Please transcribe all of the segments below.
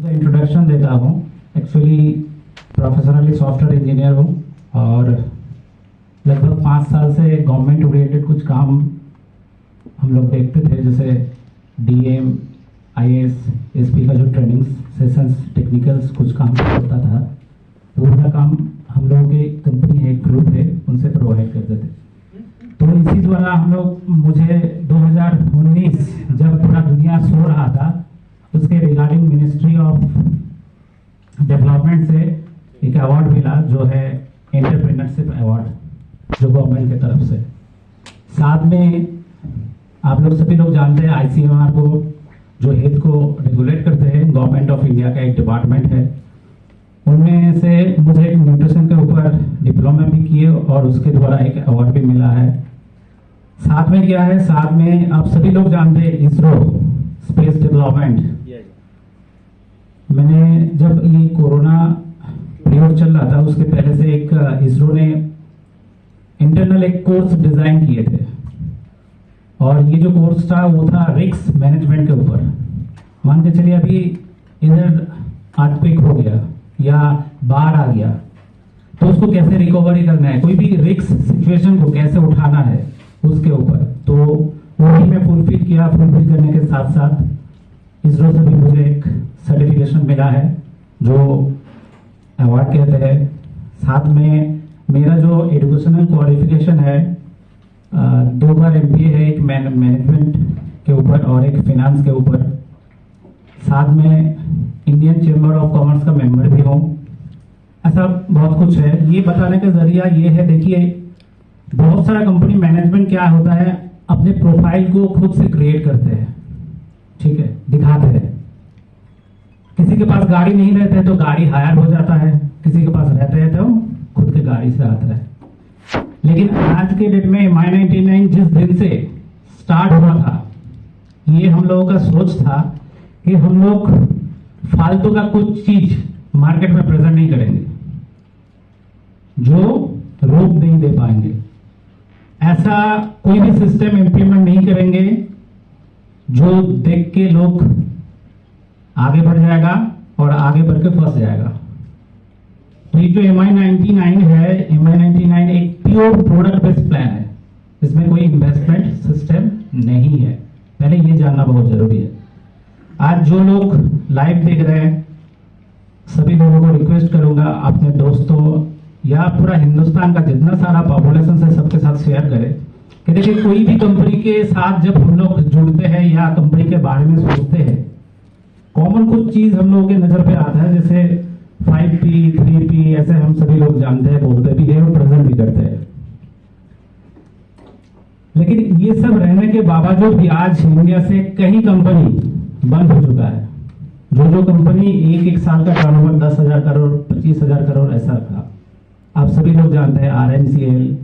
Introduction देता हूँ। Actually professionally software engineer हूँ और लगभग 5 साल से गवर्नमेंट ओरिएंटेड कुछ काम हम लोग देखते थे, जैसे डीएम, आईएएस, एसपी का जो ट्रेनिंग सेशंस, टेक्निकल्स कुछ काम होता था, पूरा काम हम लोगों की कंपनी है, एक ग्रुप है, उनसे प्रोवाइड करते थे। तो इसी द्वारा हम लोग, मुझे 2019 जब पूरा दुनिया सो रहा था, उसके रिगार्डिंग मिनिस्ट्री ऑफ डेवलपमेंट से एक अवार्ड मिला, जो है एंटरप्रेन्योरशिप अवार्ड, जो गवर्नमेंट की तरफ से। साथ में आप लोग सभी लोग जानते हैं आईसीएमआर को, जो हेल्थ को रेगुलेट करते हैं, गवर्नमेंट ऑफ इंडिया का एक डिपार्टमेंट है। उनमें से मुझे न्यूट्रिशन के ऊपर डिप्लोमा भी किए और उसके द्वारा एक अवार्ड भी मिला है। साथ में क्या है, साथ में आप सभी लोग जानते हैं इसरो, स्पेस डेवलपमेंट। मैंने जब ये कोरोना पीरियड चल रहा था, उसके पहले से एक इसरो ने इंटरनल एक कोर्स डिजाइन किए थे, और ये जो कोर्स था वो था रिस्क मैनेजमेंट के ऊपर। मान के चलिए अभी इधर अर्थक्वेक हो गया या बाढ़ आ गया, तो उसको कैसे रिकवरी करना है, कोई भी रिस्क सिचुएशन को कैसे उठाना है, उसके ऊपर। तो वो भी मैं फुलफिल किया। फुलफिल करने के साथ साथ इसरो से भी मुझे एक सर्टिफिकेशन मिला है, जो अवार्ड कहते हैं। साथ में मेरा जो एजुकेशनल क्वालिफिकेशन है, 2 बार MBA है, एक मैनेजमेंट के ऊपर और एक फिनांस के ऊपर। साथ में इंडियन चैम्बर ऑफ कॉमर्स का मेंबर भी हूँ। ऐसा बहुत कुछ है। ये बताने का जरिया ये है, देखिए बहुत सारा कंपनी मैनेजमेंट क्या होता है, अपने प्रोफाइल को खुद से क्रिएट करते हैं, ठीक है, दिखाते हैं। किसी के पास गाड़ी नहीं रहते है तो गाड़ी हायर हो जाता है, किसी के पास रहते हैं तो खुद की गाड़ी से आता है। लेकिन आज के डेट में MI99 जिस दिन से स्टार्ट हुआ था, ये हम लोगों का सोच था कि हम लोग फालतू का कुछ चीज मार्केट में प्रेजेंट नहीं करेंगे, जो रूप नहीं दे पाएंगे। ऐसा कोई भी सिस्टम इंप्लीमेंट नहीं करेंगे जो देख के लोग आगे बढ़ जाएगा और आगे बढ़ के फंस जाएगा। तो ये जो MI99 है, MI99 एक प्योर प्रोडक्ट बेस्ड प्लान है, इसमें कोई इन्वेस्टमेंट सिस्टम नहीं है। पहले ये जानना बहुत जरूरी है। आज जो लोग लाइव देख रहे हैं, सभी लोगों को रिक्वेस्ट करूंगा, अपने दोस्तों या पूरा हिंदुस्तान का जितना सारा पॉपुलेशन है, सबके साथ शेयर करें कि देखिए कोई भी कंपनी के साथ जब हम लोग जुड़ते हैं या कंपनी के बारे में सोचते हैं, कॉमन कुछ चीज हम लोगों के नजर पे आता है, जैसे 5P, 3P, ऐसे हम सभी लोग जानते हैं, बोलते भी है और प्रेजेंट भी करते हैं। लेकिन ये सब रहने के बावजूद भी आज इंडिया से कई कंपनी बंद हो चुका है। जो कंपनी एक साल का टर्नओवर 10,000 करोड़, 25,000 करोड़ ऐसा था, आप सभी लोग जानते हैं RNCL,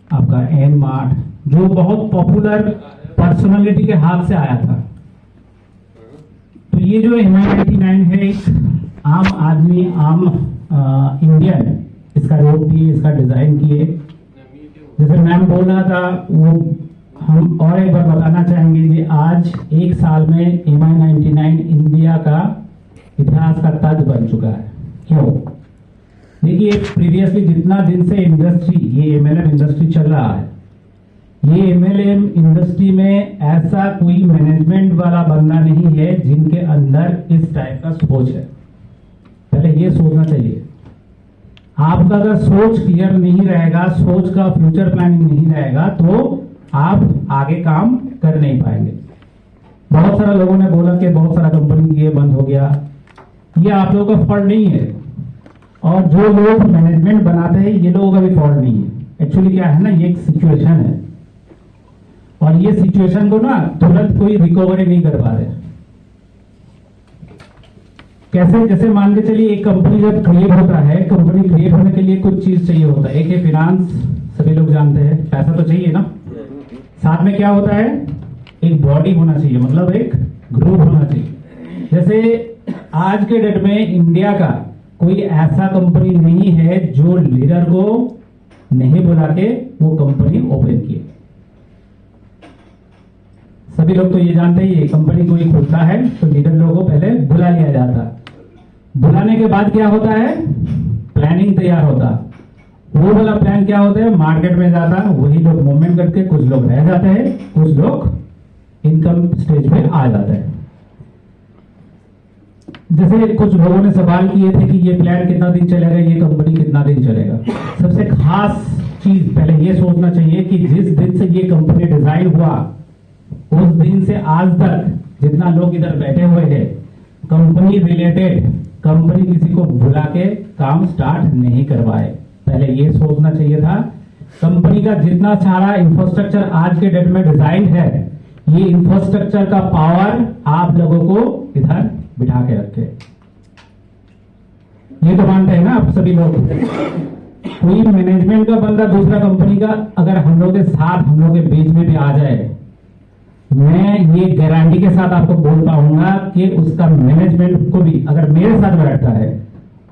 आपका N-Mart, जो बहुत पॉपुलर पर्सनालिटी के हाथ से आया था। तो ये जो MI99 है, एक आम आदमी, आम इंडियन इसका रोड दिए, इसका डिजाइन किए। जैसे मैम बोल रहा था, वो हम और एक बार बताना चाहेंगे कि आज 1 साल में MI99 इंडिया का इतिहास का ताज बन चुका है। क्यों? देखिए प्रीवियसली जितना दिन से इंडस्ट्री, ये MLM इंडस्ट्री चल रहा है, ये MLM इंडस्ट्री में ऐसा कोई मैनेजमेंट वाला बंदा नहीं है जिनके अंदर इस टाइप का सोच है। पहले ये सोचना चाहिए। आपका अगर सोच क्लियर नहीं रहेगा, सोच का फ्यूचर प्लानिंग नहीं रहेगा, तो आप आगे काम कर नहीं पाएंगे। बहुत सारा लोगों ने बोला कि बहुत सारा कंपनी ये बंद हो गया, ये आप लोगों का फॉल्ट नहीं है, और जो लोग मैनेजमेंट बनाते हैं ये लोगों का भी फॉल्ट नहीं है। एक्चुअली क्या है ना, ये एक सिचुएशन है, और ये सिचुएशन को ना तुरंत कोई रिकवरी नहीं कर पा रहे। कैसे? जैसे मान के चलिए एक कंपनी जब क्रिएट होता है, कंपनी क्रिएट होने के लिए कुछ चीज चाहिए होता है। एक है फिनांस, सभी लोग जानते हैं, पैसा तो चाहिए ना। साथ में क्या होता है, एक बॉडी होना चाहिए, मतलब एक ग्रुप होना चाहिए। जैसे आज के डेट में इंडिया का कोई ऐसा कंपनी नहीं है जो लीडर को नहीं बुला के वो कंपनी ओपन किए। सभी लोग तो ये जानते ही, कंपनी कोई खुलता है तो लीडर लोगों को पहले बुला लिया जाता, बुलाने के बाद क्या होता है, प्लानिंग तैयार होता, वो वाला प्लान क्या होता है, मार्केट में जाता, वही लोग मूवमेंट करके कुछ लोग रह जाते हैं, कुछ लोग इनकम स्टेज पे आ जाते हैं। जैसे कुछ लोगों ने सवाल किए थे कि ये प्लान कितना दिन चलेगा, ये कंपनी कितना दिन चलेगा। सबसे खास चीज पहले ये सोचना चाहिए कि जिस दिन से ये कंपनी डिजाइन हुआ उस दिन से आज तक जितना लोग इधर बैठे हुए हैं, कंपनी रिलेटेड कंपनी किसी को बुला के काम स्टार्ट नहीं करवाए। पहले ये सोचना चाहिए था कंपनी का जितना सारा इंफ्रास्ट्रक्चर आज के डेट में डिजाइन है, ये इंफ्रास्ट्रक्चर का पावर आप लोगों को इधर बिठा के रखे। ये तो मानते हैं ना आप सभी लोग। कोई मैनेजमेंट का बंदा दूसरा कंपनी का अगर हम लोग के साथ हम लोग के बीच में भी आ जाए, मैं ये गारंटी के साथ आपको बोल पाऊंगा कि उसका मैनेजमेंट को भी अगर मेरे साथ बैठता है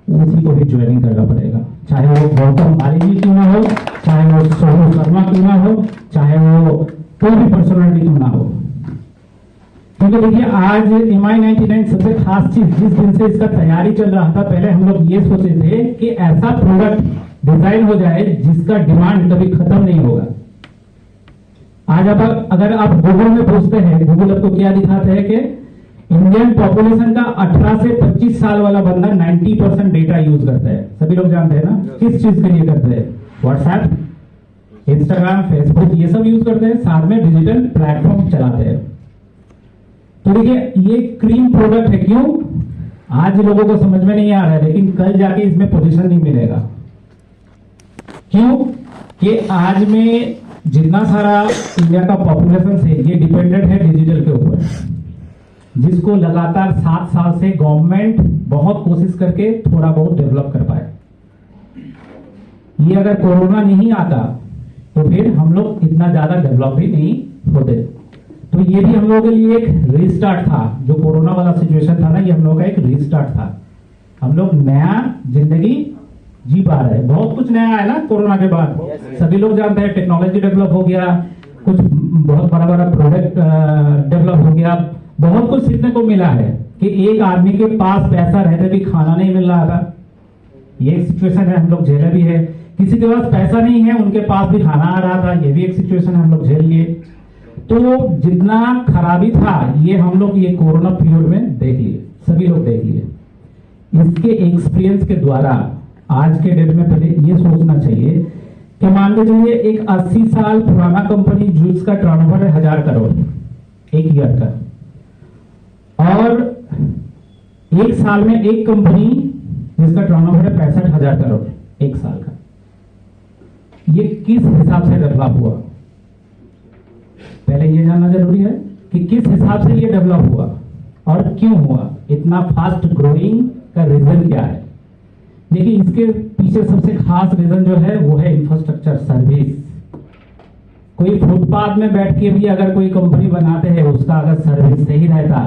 उसी को भी ज्वाइनिंग करना पड़ेगा, चाहे वो गौतम बाली जी क्यों ना हो, चाहे वो सोनू शर्मा क्यों ना हो, चाहे वो कोई भी पर्सनालिटी क्यों ना हो। क्योंकि देखिए आज MI99 सबसे खास चीज जिस दिन से इसका तैयारी चल रहा था, पहले हम लोग ये सोचे थे कि ऐसा प्रोडक्ट डिजाइन हो जाए जिसका डिमांड कभी खत्म नहीं होगा। आज अब अगर आप गूगल में पूछते हैं, गूगल आपको क्या दिखाते हैं कि इंडियन पॉपुलेशन का 18 से 25 साल वाला बंदा 90% डेटा यूज करता है। सभी लोग जानते हैं ना किस चीज के लिए करते हैं, व्हाट्सएप, इंस्टाग्राम, फेसबुक ये सब यूज करते हैं, साथ में डिजिटल प्लेटफॉर्म चलाते हैं। तो देखिए ये क्रीम प्रोडक्ट है, क्यों आज लोगों को समझ में नहीं आ रहा है, लेकिन कल जाके इसमें पोजीशन नहीं मिलेगा। क्यों कि आज में जितना सारा इंडिया का पॉपुलेशन है ये डिपेंडेंट है डिजिटल के ऊपर, जिसको लगातार 7 साल से गवर्नमेंट बहुत कोशिश करके थोड़ा बहुत डेवलप कर पाए। ये अगर कोरोना नहीं आता तो फिर हम लोग इतना ज्यादा डेवलप भी नहीं होते। तो ये भी हम लोगों के लिए एक रीस्टार्ट था, जो कोरोना वाला सिचुएशन था ना, ये हम लोगों का एक रीस्टार्ट था। हम लोग नया जिंदगी जी पा रहे हैं। बहुत कुछ नया है ना कोरोना के बाद, सभी लोग जानते हैं टेक्नोलॉजी डेवलप हो गया, कुछ बहुत बड़ा बड़ा प्रोडक्ट डेवलप हो गया, बहुत कुछ सीखने को मिला है कि एक आदमी के पास पैसा रहते भी खाना नहीं मिल रहा था, ये सिचुएशन है, हम लोग झेले भी है। किसी के पास पैसा नहीं है, उनके पास भी खाना आ रहा था, ये भी एक सिचुएशन है, हम लोग झेल लिए। तो जितना खराबी था ये हम लोग ये कोरोना पीरियड में देख लिए, सभी लोग देख लिए। इसके एक्सपीरियंस के द्वारा आज के डेट में पहले ये सोचना चाहिए कि मान के चलिए एक 80 साल पुराना कंपनी जिसका टर्नओवर है 1000 करोड़ एक ईयर का, और एक साल में एक कंपनी जिसका टर्नओवर है 65,000 करोड़ एक साल का, ये किस हिसाब से डेवलप हुआ? पहले ये जानना जरूरी है कि किस हिसाब से ये डेवलप हुआ और क्यों हुआ, इतना फास्ट ग्रोइंग का रीजन क्या है। देखिए इसके पीछे सबसे खास रीजन जो है वो है इंफ्रास्ट्रक्चर सर्विस। कोई फुटपाथ में बैठ के भी अगर कोई कंपनी बनाते हैं, उसका अगर सर्विस सही रहता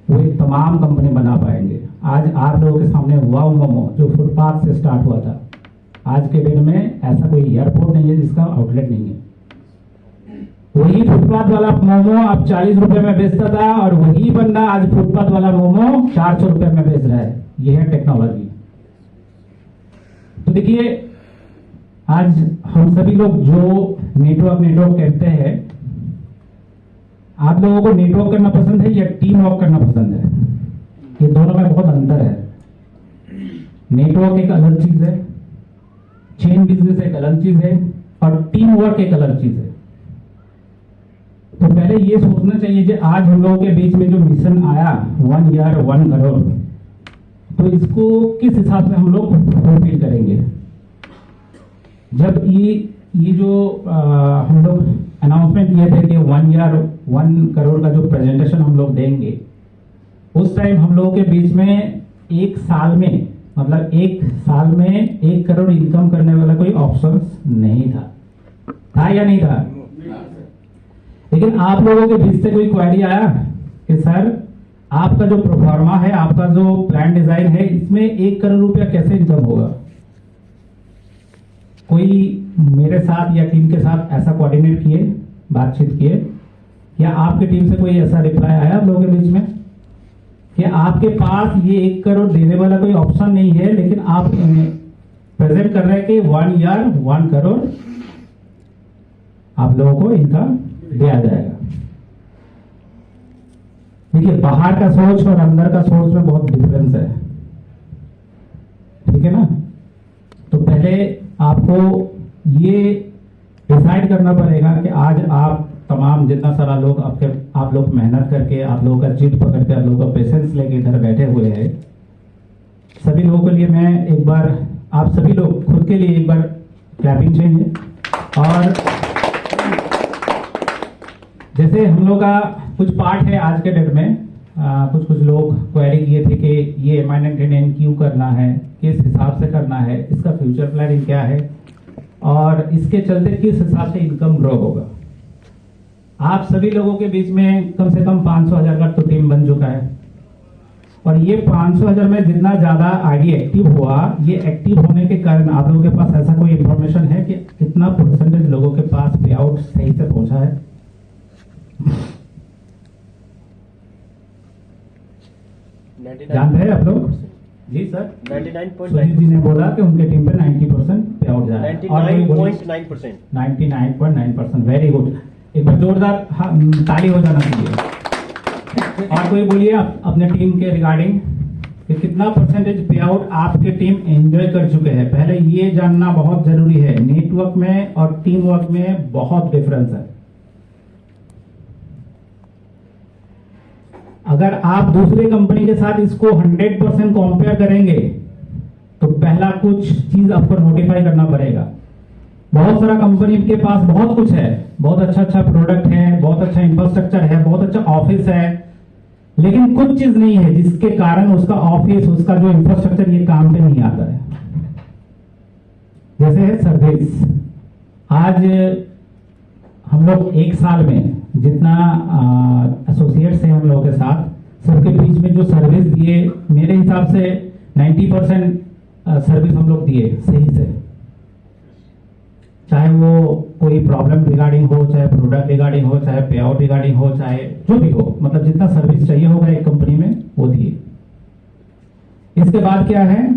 वो एक तमाम कंपनी बना पाएंगे। आज आप लोगों के सामने वाव मोमो जो फुटपाथ से स्टार्ट हुआ था, आज के दिन में ऐसा कोई एयरपोर्ट नहीं है जिसका आउटलेट नहीं है। वही फुटपाथ वाला मोमो अब 40 रुपए में बेचता था और वही बंदा आज फुटपाथ वाला मोमो 400 रुपए में बेच रहा है। यह है टेक्नोलॉजी। तो देखिए आज हम सभी लोग जो नेटवर्क कहते हैं, आप लोगों को नेटवर्क करना पसंद है या टीम वर्क करना पसंद है? ये दोनों में बहुत अंतर है। नेटवर्क एक अलग चीज है, चेन बिजनेस एक अलग चीज है, और टीम वर्क एक अलग चीज है। तो पहले ये सोचना चाहिए कि आज हम लोगों के बीच में जो मिशन आया 1 ईयर 1 करोड़, तो इसको किस हिसाब से हम लोग फुलफिल करेंगे। जब ये जो हम लोग अनाउंसमेंट किए थे कि 1 ईयर 1 करोड़ का जो प्रेजेंटेशन हम लोग देंगे, उस टाइम हम लोगों के बीच में एक साल में, मतलब एक साल में 1 करोड़ इनकम करने वाला कोई ऑप्शन नहीं था या नहीं था? लेकिन आप लोगों के बीच से कोई क्वेरी आया कि सर आपका जो प्रोफार्मा है, आपका जो प्लान डिजाइन है, इसमें 1 करोड़ रुपया कैसे इनकम होगा? कोई मेरे साथ या टीम के साथ ऐसा कोऑर्डिनेट किए, बातचीत किए, या आपकी टीम से कोई ऐसा रिप्लाई आया आप लोगों के बीच में? कि आपके पास ये 1 करोड़ देने वाला कोई ऑप्शन नहीं है, लेकिन आप प्रेजेंट कर रहे हैं कि 1 ईयर 1 करोड़ आप लोगों को इनका दिया जाएगा। देखिए, बाहर का सोच और अंदर का सोच में बहुत डिफरेंस है, ठीक है ना। तो पहले आपको ये डिसाइड करना पड़ेगा कि आज आप तमाम जितना सारा लोग आप लोग मेहनत करके, आप लोगों का जिद पकड़ के, आप लोगों का पेशेंस लेके इधर बैठे हुए हैं, सभी लोगों के लिए मैं एक बार, आप सभी लोग खुद के लिए एक बार क्लैपिंग चाहिए। और जैसे हम लोग का कुछ पार्ट है आज के डेट में, कुछ लोग क्वेरी किए थे कि ये MI99 क्यों करना है, किस हिसाब से करना है, इसका फ्यूचर प्लानिंग क्या है और इसके चलते किस हिसाब से इनकम ग्रो होगा। आप सभी लोगों के बीच में कम से कम 500,000 का तो टीम बन चुका है, और ये 500,000 में जितना ज्यादा आईडी एक्टिव हुआ, ये एक्टिव होने के कारण आप लोगों के पास ऐसा कोई इंफॉर्मेशन है कि कितना परसेंटेज लोगों के पास पे आउट सही से पहुंचा है? जानते हैं आप लोग? जी सर, 99.9 जी ने बोला कि उनके टीम पे 90% पे आउट जाए, 99.9%। 99.9%, वेरी गुड। एक बार जोरदार ताली हो जाना चाहिए। और कोई बोलिए अपने टीम के रिगार्डिंग कि कितना परसेंटेज पे आउट आपके टीम एंजॉय कर चुके हैं। पहले ये जानना बहुत जरूरी है, नेटवर्क में और टीम वर्क में बहुत डिफरेंस है। अगर आप दूसरे कंपनी के साथ इसको 100% कंपेयर करेंगे तो पहला कुछ चीज आपको नोटिफाई करना पड़ेगा। बहुत सारा कंपनी के पास बहुत कुछ है, बहुत अच्छा प्रोडक्ट है, बहुत अच्छा इंफ्रास्ट्रक्चर है, बहुत अच्छा ऑफिस है, लेकिन कुछ चीज नहीं है जिसके कारण उसका ऑफिस, उसका जो इंफ्रास्ट्रक्चर ये काम पे नहीं आता है। जैसे है सर्विस। आज हम लोग 1 साल में जितना एसोसिएट्स हैं हम लोगों के साथ, सबके बीच में जो सर्विस दिए, मेरे हिसाब से 90% सर्विस हम लोग दिए सही से। चाहे वो कोई प्रॉब्लम रिगार्डिंग हो, चाहे प्रोडक्ट रिगार्डिंग हो, चाहे पे आउट रिगार्डिंग हो, चाहे जो भी हो, मतलब जितना सर्विस चाहिए होगा एक कंपनी में वो दिए। इसके बाद क्या है?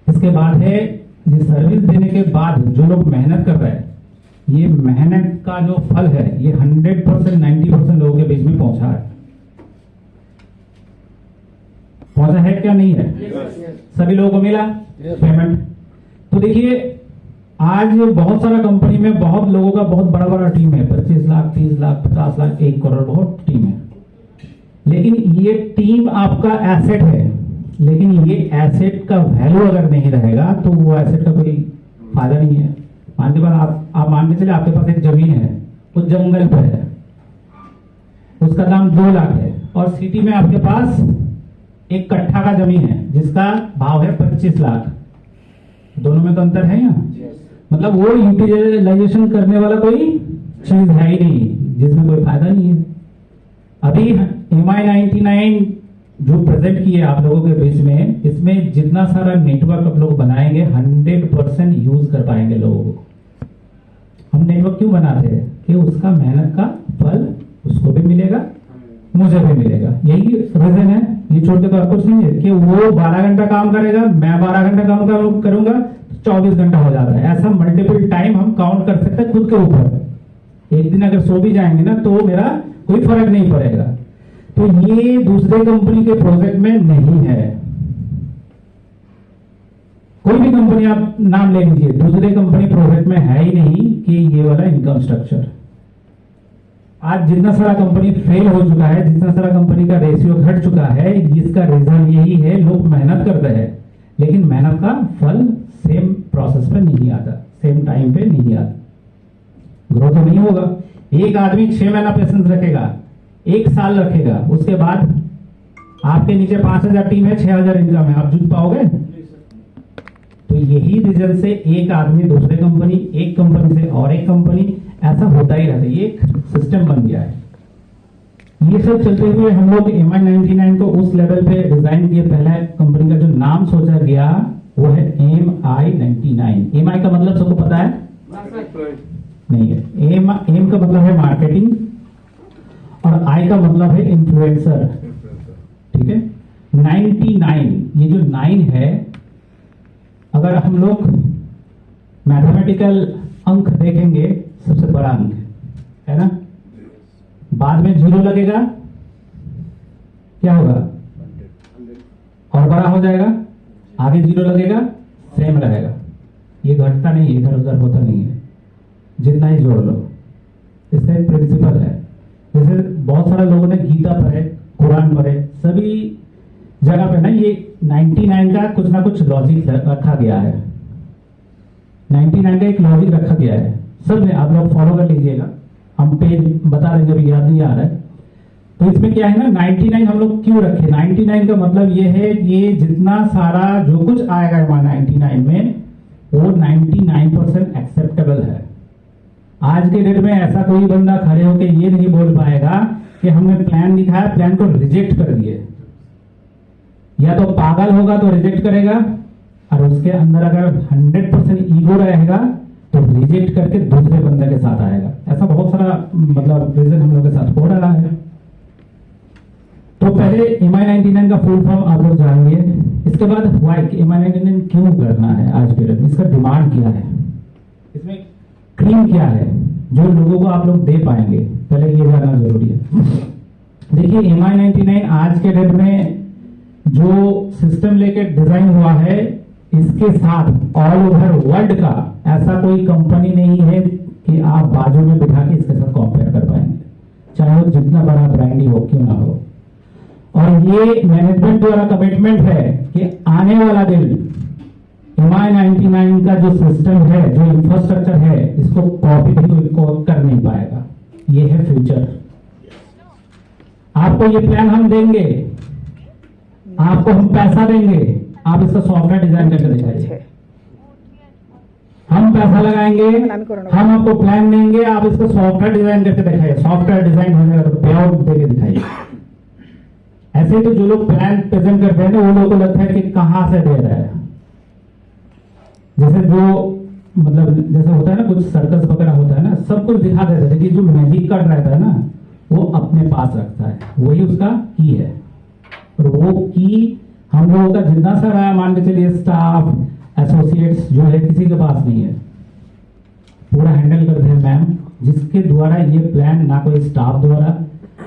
इसके बाद है ये सर्विस देने के बाद जो लोग मेहनत कर रहे हैं, ये मेहनत का जो फल है ये 100% 90% लोगों के बीच में पहुंचा है। पहुंचा है क्या? नहीं है? सभी लोगों को मिला पेमेंट? तो देखिए, आज बहुत सारा कंपनी में बहुत लोगों का बहुत बड़ा टीम है, 25 लाख, 30 लाख, 50 लाख, 1 करोड़, बहुत टीम है। लेकिन ये टीम आपका एसेट है, लेकिन ये एसेट का वैल्यू अगर नहीं रहेगा तो वो एसेट का कोई फायदा नहीं है। मान के बाद आप मान के चले आपके पास एक जमीन है, वो जंगल पर है, उसका दाम 2 लाख है, और सिटी में आपके पास 1 कट्ठा का जमीन है जिसका भाव है 25 लाख। दोनों में तो अंतर है यहाँ। मतलब वो यूटिलाइजेशन करने वाला कोई चीज है ही नहीं, जिसमें कोई फायदा नहीं है। अभी MI99 जो प्रेजेंट किए आप लोगों के बीच में, इसमें जितना सारा नेटवर्क आप लोग बनाएंगे 100% यूज कर पाएंगे लोगों को। हम नेटवर्क क्यों बनाते हैं? कि उसका मेहनत का फल उसको भी मिलेगा, मुझे भी मिलेगा। यही रीजन है, ये छोड़ के तो और कुछ नहीं है कि वो 12 घंटा काम करेगा, मैं 12 घंटा काम करूंगा, 24 घंटा हो जाता है। ऐसा मल्टीपल टाइम हम काउंट कर सकते हैं खुद के ऊपर। एक दिन अगर सो भी जाएंगे ना तो मेरा कोई फर्क नहीं पड़ेगा। तो ये दूसरे कंपनी के प्रोजेक्ट में नहीं है। कोई भी कंपनी आप नाम ले लीजिए, दूसरे कंपनी प्रोजेक्ट में है ही नहीं कि ये वाला इनकम स्ट्रक्चर। आज जितना सारा कंपनी फेल हो चुका है, जितना सारा कंपनी का रेशियो घट चुका है, इसका रीजन यही है, लोग मेहनत करते हैं लेकिन मेहनत का फल सेम प्रोसेस पे नहीं आता, सेम टाइम पे नहीं आता, ग्रोथ तो नहीं होगा। एक आदमी 6 महीना पेशेंस रखेगा, 1 साल रखेगा, उसके बाद आपके नीचे 5,000 टीम है, 6,000 इनकम है, आप जुट पाओगे? तो यही रीजन से एक आदमी दूसरे कंपनी, एक कंपनी से और एक कंपनी, ऐसा होता ही रहता है। ये एक सिस्टम बन गया है। ये सब चलते हुए हम लोग MI99 को उस लेवल पे डिजाइन किए। पहला कंपनी का जो नाम सोचा गया वो है MI99। MI का मतलब सबको पता है? नहीं है। M का मतलब है मार्केटिंग और I का मतलब है इन्फ्लुएंसर। ठीक है। 99, ये जो 9 है, अगर हम लोग मैथमेटिकल अंक देखेंगे, सबसे बड़ा अंक है ना। बाद में 0 लगेगा, क्या होगा, और बड़ा हो जाएगा, आगे 0 लगेगा, सेम लगेगा। ये घटता नहीं है, इधर उधर होता नहीं है, जितना ही जोड़ लो। इसका एक प्रिंसिपल है। जैसे बहुत सारे लोगों ने गीता पढ़े, कुरान पढ़े, सभी जगह पे ना ये 99 का कुछ ना कुछ लॉजिक रखा गया है। 99 का एक लॉजिक रखा गया है, सब में आप लोग फॉलो कर लीजिएगा। हम पेज बता देंगे, अभी याद नहीं आ रहा है। तो इसमें क्या है ना, 99 हम लोग क्यों रखे। 99 का मतलब ये है कि जितना सारा जो कुछ आएगा हमारा 99 में, वो 99% एक्सेप्टेबल है। आज के डेट में ऐसा कोई बंदा खड़े होकर ये नहीं बोल पाएगा कि हमने प्लान दिखाया, प्लान को रिजेक्ट कर दिए। या तो पागल होगा तो रिजेक्ट करेगा, और उसके अंदर अगर 100% ईगो रहेगा तो रिजेक्ट करके दूसरे बंदे के साथ आएगा। ऐसा बहुत सारा मतलब रीजन हम लोग के साथ हो रहा है। तो पहले MI99 का फुल फॉर्म आप लोग जानेंगे, इसके बाद व्हाई MI99 क्यों करना है आज के डेट में, इसका डिमांड क्या है, इसमें क्रीम क्या है जो लोगों को आप लोग दे पाएंगे, पहले ये जानना जरूरी है। देखिए MI99 आज के डेट में जो सिस्टम लेके डिजाइन हुआ है, इसके साथ ऑल ओवर वर्ल्ड का ऐसा कोई कंपनी नहीं है कि आप बाजू में बिठा के इसके साथ कंपेयर कर पाएंगे, चाहे वो जितना बड़ा ब्रांड ही हो क्यों ना हो। और ये मैनेजमेंट द्वारा कमिटमेंट है कि आने वाला दिन MI99 का जो सिस्टम है, जो इंफ्रास्ट्रक्चर है, इसको कॉपी भी कोई कर नहीं पाएगा। ये है फ्यूचर। आपको ये प्लान हम देंगे, आपको हम पैसा देंगे, आप इसका सॉफ्टवेयर डिजाइन करके दिखाइए। हम पैसा लगाएंगे, हम आपको प्लान देंगे, आप इसको सॉफ्टवेयर डिजाइन करके दिखाइए। सॉफ्टवेयर डिजाइन हो जाएगा तो पे आउट देके दिखाइए। ऐसे तो जो लोग प्लान प्रेजेंट करते हैं ना, वो लोगों को लगता है कि कहां से दे रहा है। जैसे जो मतलब जैसे होता है ना, कुछ सर्कस वगैरह होता है ना, सब कुछ दिखा देते हैं, लेकिन जो मैजिक कार्ड रहता है ना, वो अपने पास रखता है, वही उसका की है। और वो की हम लोगों का जितना सारा है, मान के चलिए स्टाफ, एसोसिएट्स जो है, किसी के पास नहीं है, पूरा हैंडल करते हैं मैम, जिसके द्वारा ये प्लान ना कोई स्टाफ द्वारा,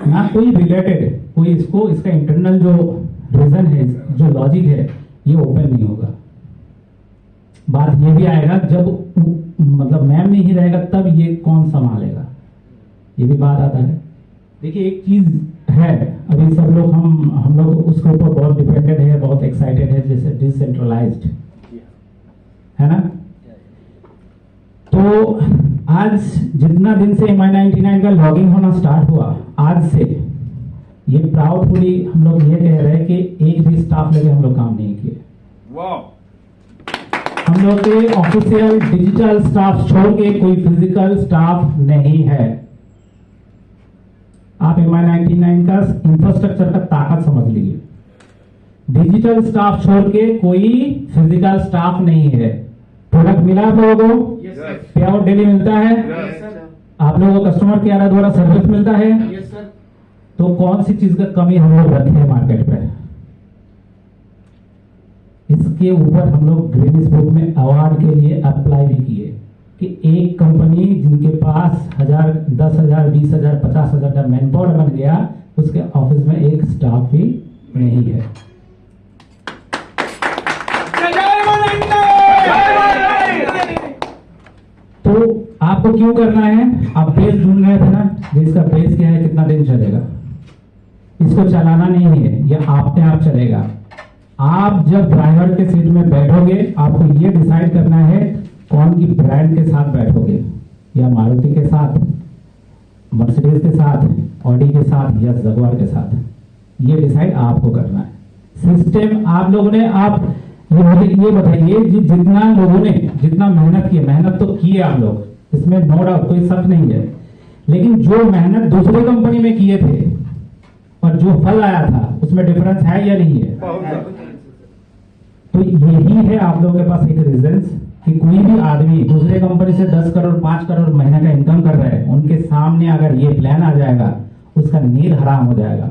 ना कोई रिलेटेड कोई इसको, इसका इंटरनल जो रीजन है, जो लॉजिक है, ये ओपन नहीं होगा। बात ये भी आएगा जब मतलब मैम नहीं रहेगा तब ये कौन संभालेगा, ये भी बात आता है। देखिए एक चीज है, अभी सब लोग हम लोग उसके ऊपर बहुत डिपेंडेंट है, बहुत एक्साइटेड है, जैसे डिसेंट्रलाइज्ड है ना। तो आज जितना दिन से MI99 का लॉगिंग होना स्टार्ट हुआ, आज से ये प्राउडफुली हम लोग ये कह रहे हैं कि एक भी स्टाफ लेके हम लोग काम नहीं किए। हम लोग के ऑफिशियल डिजिटल स्टाफ छोड़ के कोई फिजिकल स्टाफ नहीं है। आप MI99 का इंफ्रास्ट्रक्चर का ताकत समझ लीजिए। डिजिटल स्टाफ छोड़ के कोई फिजिकल स्टाफ नहीं है। प्रोडक्ट मिला आप लोगों को, पे आउट डेली मिलता है, आप लोगों को कस्टमर केयर द्वारा सर्विस मिलता है, तो कौन सी चीज का कमी हम लोग रखे हैं मार्केट पे। इसके ऊपर हम लोग गिनीज बुक में अवार्ड के लिए अप्लाई भी किए कि एक कंपनी जिनके पास 1000, 10,000, 20,000, 50,000 का मैन पावर बन गया, उसके ऑफिस में एक स्टाफ भी नहीं है। तो आपको क्यों करना है, आप बेस ढूंढ रहे थे ना, इसका बेस क्या है, कितना दिन चलेगा, इसको चलाना नहीं है, ये अपने आप चलेगा। आप जब ड्राइवर के सीट में बैठोगे, आपको ये डिसाइड करना है कौन की ब्रांड के साथ बैठोगे, या मारुति के साथ, मर्सिडीज के साथ, ऑडी के साथ, या जगुआर के साथ, ये डिसाइड आपको करना है। सिस्टम आप लोगों ने, आप ये बताइए जी, जितना लोगों ने जितना मेहनत की, मेहनत तो की है आप लोग, इसमें नो डाउट, कोई शक नहीं है, लेकिन जो मेहनत दूसरी कंपनी में किए थे और जो फल आया था, उसमें डिफरेंस है या नहीं है। तो यही है आप लोगों के पास एक रीजन कि कोई भी आदमी दूसरे कंपनी से 10 करोड़ 5 करोड़ महीने का इनकम कर रहा है, उनके सामने अगर ये प्लान आ जाएगा, उसका नींद हराम हो जाएगा।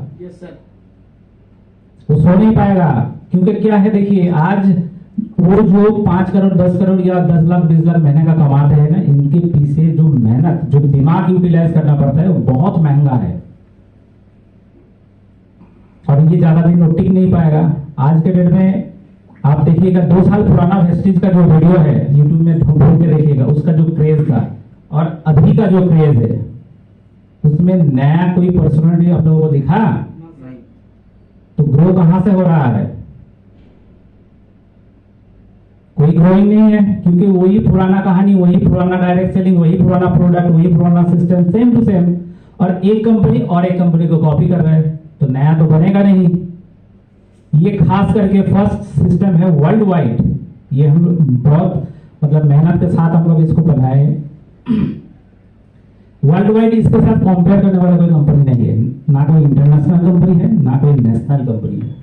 वो सो नहीं पाएगा। क्योंकि क्या है, देखिए आज वो जो 5 करोड़ 10 करोड़ या 10 लाख 20 लाख महीने का कमाते हैं ना, इनके पीछे जो मेहनत, जो दिमाग यूटिलाइज करना पड़ता है वो बहुत महंगा है, और ये ज्यादा दिन टिक नहीं पाएगा। आज के डेट में आप देखिएगा 2 साल पुराना वेस्टिज का जो वीडियो है यूट्यूब में ढूंढ के देखिएगा, उसका जो क्रेज था और अभी का जो क्रेज है, उसमें नया कोई पर्सनालिटी आप लोगों को दिखा? तो ग्रो कहां से हो रहा है? कोई ग्रोइंग नहीं है, क्योंकि वही पुराना कहानी, वही पुराना डायरेक्ट सेलिंग, वही पुराना प्रोडक्ट, वही पुराना सिस्टम, सेम टू सेम, और एक कंपनी और एक कंपनी को कॉपी कर रहा है, तो नया तो बनेगा नहीं। ये खास करके फर्स्ट सिस्टम है वर्ल्ड वाइड, ये हम बहुत मतलब मेहनत के साथ हम लोग इसको बनाए। वर्ल्ड वाइड इसके साथ कंपेयर करने वाला कोई कंपनी नहीं है, ना कोई इंटरनेशनल कंपनी है, ना कोई नेशनल कंपनी है।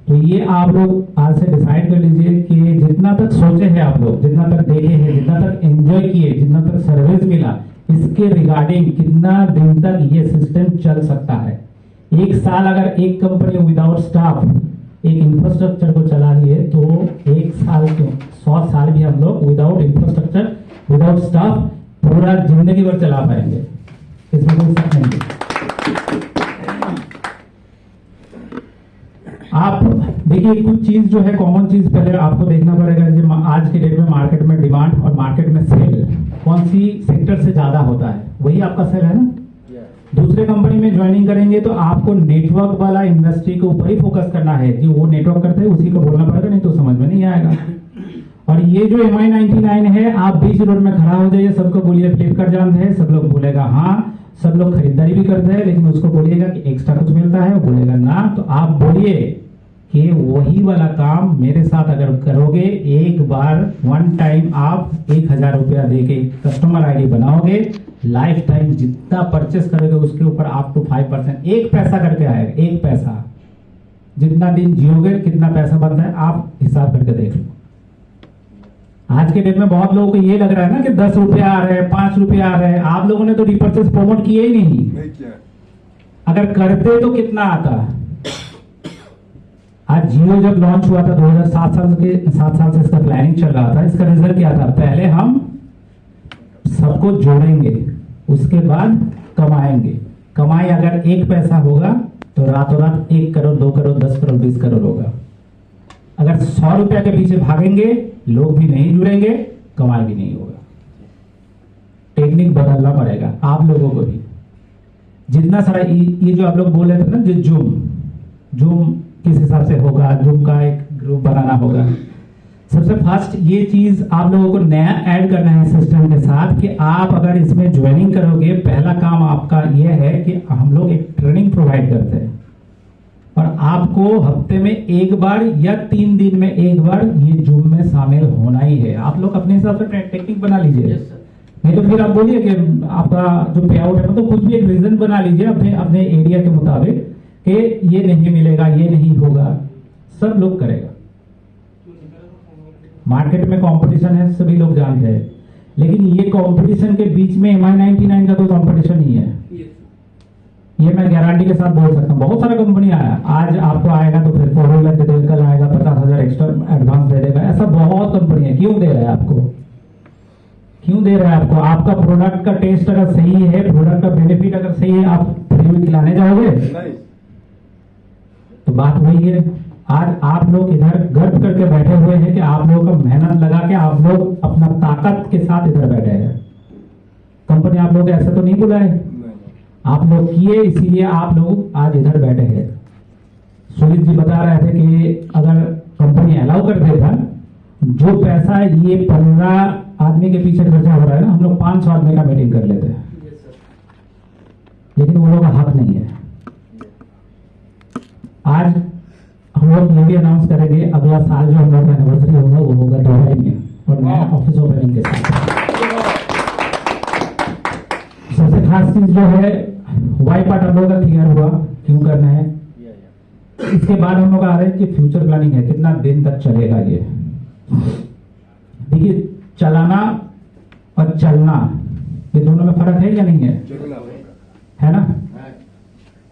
तो ये आप लोग आज से डिसाइड कर लीजिए कि जितना तक सोचे हैं आप लोग, जितना तक देखे हैं, जितना तक एंजॉय किए, जितना तक सर्विस मिला, इसके रिगार्डिंग कितना दिन तक ये सिस्टम चल सकता है। 1 साल अगर एक कंपनी विदाउट स्टाफ एक इंफ्रास्ट्रक्चर को चला लिए, तो 1 साल क्यों 100 साल भी हम लोग विदाउट इंफ्रास्ट्रक्चर, विदाउट स्टाफ पूरा जिंदगी भर चला पाएंगे, इसमें कोई शक नहीं है। आप देखिए कुछ चीज जो है कॉमन चीज पहले आपको देखना पड़ेगा, जो आज के डेट में मार्केट में डिमांड और मार्केट में सेल कौन सी सेक्टर से ज्यादा होता है, वही आपका सेल है ना। दूसरे कंपनी में ज्वाइनिंग करेंगे तो आपको नेटवर्क वाला इंडस्ट्री के ऊपर ही फोकस करना है, जो वो नेटवर्क करते हैं उसी को बोलना पड़ेगा, नहीं तो समझ में नहीं आएगा। और ये जो MI 99 है, आप बीच रोड में खड़ा हो जाइए, सबको बोलिए फ्लिपकार्ट जानते हैं, सब लोग बोलेगा हाँ, सब लोग खरीदारी भी करते हैं, लेकिन उसको बोलिएगा कि एक्स्ट्रा कुछ मिलता है, वो बोलेगा ना। तो आप बोलिए कि वही वाला काम मेरे साथ अगर करोगे, एक बार वन टाइम आप 1000 रुपया देके कस्टमर ID बनाओगे, लाइफ टाइम जितना परचेस करोगे उसके ऊपर आप टू 5% 1 पैसा करके आएगा, 1 पैसा। जितना दिन जियोगे कितना पैसा बनता है आप हिसाब करके देख लो। आज के डेट में बहुत लोगों को ये लग रहा है ना कि 10 रुपया आ रहे हैं, 5 रुपया आ रहे हैं। आप लोगों ने तो रिपर्चेस प्रमोट किए ही नहीं किया। अगर करते तो कितना आता। आज जियो जब लॉन्च हुआ था 2007 साल से इसका प्लानिंग चल रहा था। इसका रिजल्ट क्या था? पहले हम सबको जोड़ेंगे, उसके बाद कमाएंगे। कमाई अगर 1 पैसा होगा तो रातों रात 1 करोड़ 2 करोड़ 10 करोड़ 20 करोड़ होगा। अगर 100 रुपया के पीछे भागेंगे, लोग भी नहीं जुड़ेंगे, कमाई भी नहीं होगा। टेक्निक बदलना पड़ेगा आप लोगों को भी। जितना सारा ये जो आप लोग बोल रहे थे ना, जो जूम किस हिसाब से होगा, जूम का एक ग्रुप बनाना होगा। सबसे फर्स्ट ये चीज आप लोगों को नया ऐड करना है सिस्टम के साथ कि आप अगर इसमें ज्वाइनिंग करोगे, पहला काम आपका ये है कि हम लोग एक ट्रेनिंग प्रोवाइड करते हैं, और आपको हफ्ते में 1 बार या 3 दिन में 1 बार ये जूम में शामिल होना ही है। आप लोग अपने हिसाब से टेक्निक बना लीजिए, नहीं तो फिर आप बोलिए कि आपका जो पे आउट है, मतलब कुछ भी एक रीजन बना लीजिए अपने अपने एरिया के मुताबिक कि ये नहीं मिलेगा, ये नहीं होगा, सब लोग करेगा। मार्केट में कंपटीशन है, सभी लोग जानते हैं, लेकिन ये कंपटीशन के बीच में MI 99 का कोई कंपटीशन नहीं है। ये मैं गारंटी के साथ बोल सकता हूँ। बहुत सारा कंपनी आया, आज आपको आएगा तो फिर 4 व्हीलर दे देगा, कल आएगा 50,000 एक्स्ट्रा एडवांस दे देगा। ऐसा बहुत कंपनी है। क्यों दे रहा है आपको? क्यों दे रहा है आपको? आपका प्रोडक्ट का टेस्ट अगर सही है, प्रोडक्ट का बेनिफिट अगर सही है, आप फ्री में खिलाने जाओगे? तो बात वही है। आज आप लोग इधर गर्व करके बैठे हुए हैं कि आप लोगों का मेहनत लगा के आप लोग अपना ताकत के साथ इधर बैठे हैं। कंपनी आप लोग ऐसा तो नहीं बुलाए, आप लोग किए, इसीलिए आप लोग आज इधर बैठे हैं। सुमित जी बता रहे थे कि अगर कंपनी अलाउ कर देता, जो पैसा ये 15 आदमी के पीछे खर्चा हो रहा है ना, हम लोग 500 आदमी का मीटिंग कर लेते हैं, लेकिन वो लोग का हक नहीं है। आज हम लोग ये भी अनाउंस करेंगे, अगला साल जो हम लोग का एनिवर्सरी होगा वो होगा दिवाली में, और नया ऑफिस ओपनिंग के साथ। सबसे खास चीज जो है, वाई पार्ट हम लोग का क्लियर हुआ क्यों करना है। इसके बाद हम लोग आ रहे हैं कि फ्यूचर प्लानिंग है, कितना दिन तक चलेगा ये। देखिए, चलाना और चलना ये दोनों में फर्क है या नहीं है? है ना?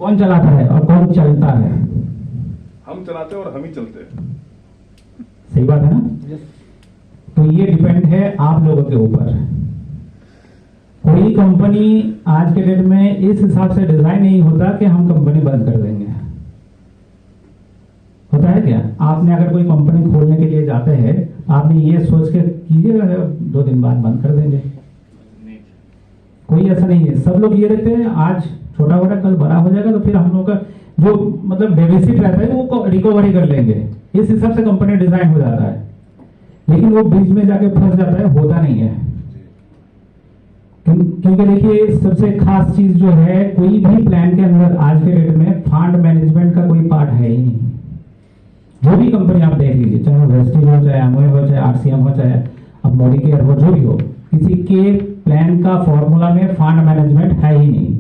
कौन चलाता है और कौन चलता है? हम चलाते हैं और हम ही चलते हैं। सही बात है ना? तो ये डिपेंड है आप लोगों के ऊपर। कोई कंपनी आज के डेट में इस हिसाब से डिजाइन नहीं होता कि हम कंपनी बंद कर देंगे। होता है क्या? आपने अगर कोई कंपनी खोलने के लिए जाते हैं, आपने ये सोच के कीजिएगा 2 दिन बाद बंद कर देंगे। कोई ऐसा नहीं है। सब लोग ये देखते हैं आज छोटा बड़ा कल बड़ा हो जाएगा, तो फिर हम लोग का जो मतलब डेफिसिट रहता है वो रिकवरी कर लेंगे, इस हिसाब से कंपनी डिजाइन हो जाता है। लेकिन वो बीच में जाके फंस जाता है, होता नहीं है। क्योंकि देखिए सबसे खास चीज जो है, कोई भी प्लान के अंदर आज के डेट में फंड मैनेजमेंट का कोई पार्ट है ही नहीं। जो भी कंपनी आप देख लीजिए, चाहे वेस्टेज हो, चाहे एमवे हो, चाहे आरसीएम हो, चाहे अब मॉडिकेयर हो, जो भी हो, किसी के प्लान का फॉर्मूला में फंड मैनेजमेंट है ही नहीं।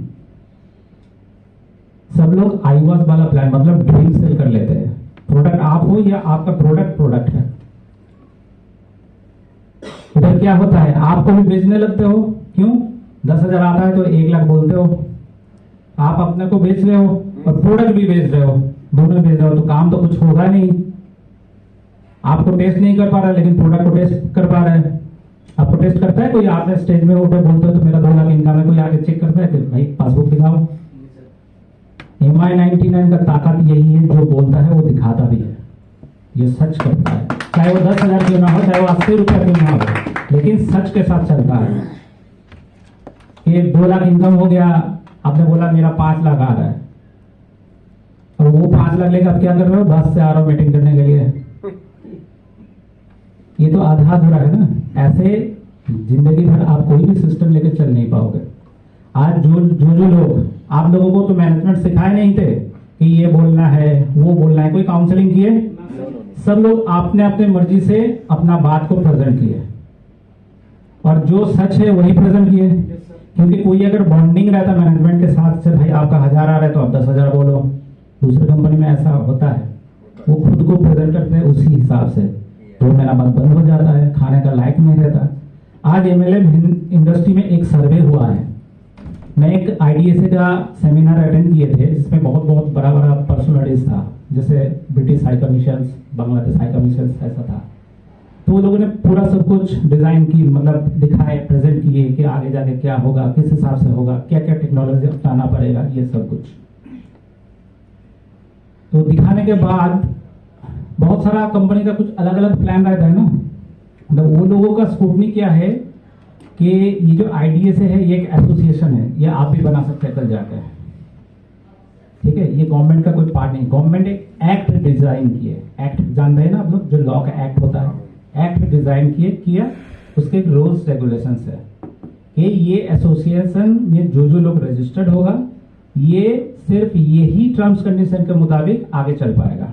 सब लोग आईवास वाला प्लान मतलब ड्रीम सेल कर लेते हैं। प्रोडक्ट आप हो या आपका प्रोडक्ट है। उधर क्या होता है, आपको भी बेचने लगते हो। क्यों? 10,000 आता है तो 1 लाख बोलते हो। आप अपने को बेच रहे हो और प्रोडक्ट भी बेच रहे हो, दोनों बेच रहे हो, तो काम तो कुछ होगा नहीं। आपको टेस्ट नहीं कर पा रहा है, लेकिन प्रोडक्ट को टेस्ट कर पा रहा है। आपको टेस्ट करता है कोई? आपने स्टेज में उठे बोलते हो तो मेरा 2 लाख इनकम है, कोई आगे चेक करता है कि भाई पासबुक दिखाओ? MI99 का ताकत यही है, जो बोलता है वो दिखाता भी है, ये सच करता है। चाहे वो 10,000 क्यों ना हो, चाहे वो 80 रुपया क्यों ना हो, लेकिन सच के साथ चलता है। कि 2 लाख इनकम हो गया, आपने बोला मेरा 5 लाख आ रहा है, और वो 5 लाख लेकर आप क्या कर रहे हो? बस से आ रहा हूं मीटिंग करने के लिए। ये तो आधा अधूरा है ना। ऐसे जिंदगी भर आप कोई भी सिस्टम लेकर चल नहीं पाओगे। आज जो लोग, आप लोगों को तो मैनेजमेंट सिखाए नहीं थे कि ये बोलना है वो बोलना है। कोई काउंसलिंग किए? सब लोग आपने अपने मर्जी से अपना बात को प्रेजेंट किए, और जो सच है वही प्रेजेंट किए। क्योंकि कोई अगर बॉन्डिंग रहता मैनेजमेंट के साथ से, भाई आपका 1000 आ रहा है तो आप 10,000 बोलो। दूसरी कंपनी में ऐसा होता है, वो खुद को प्रेजेंट करते हैं उसी हिसाब से, 2 महीना बाद बंद हो जाता है, खाने का लायक नहीं रहता। आज MLM इंडस्ट्री में एक सर्वे हुआ है। मैं एक IDSA का सेमिनार अटेंड किए थे, जिसमें बहुत बड़ा पर्सनलिटीज था, जैसे British high commission, Bangladesh high commission, ऐसा था। तो वो लोगों ने पूरा सब कुछ डिजाइन की, मतलब दिखाए, प्रेजेंट किए कि आगे जाके क्या होगा, किस हिसाब से होगा, क्या क्या टेक्नोलॉजी अपनाना पड़ेगा, ये सब कुछ। तो दिखाने के बाद बहुत सारा कंपनी का कुछ अलग अलग प्लान रहता है ना। मतलब वो लोगों का स्कूटनी क्या है कि ये जो IDSA है ये एक एसोसिएशन है, ये आप भी बना सकते हैं कल जाकर। ठीक है, ये गवर्नमेंट का कोई पार्ट नहीं। गवर्नमेंट एक एक्ट डिजाइन किए, एक्ट जानते हैं ना आप लोग, जो लॉ का एक्ट होता है, एक्ट डिजाइन किया, उसके रूल्स रेगुलेशंस है कि ये एसोसिएशन में जो लोग रजिस्टर्ड होगा, ये सिर्फ यही टर्म्स कंडीशन के मुताबिक आगे चल पाएगा।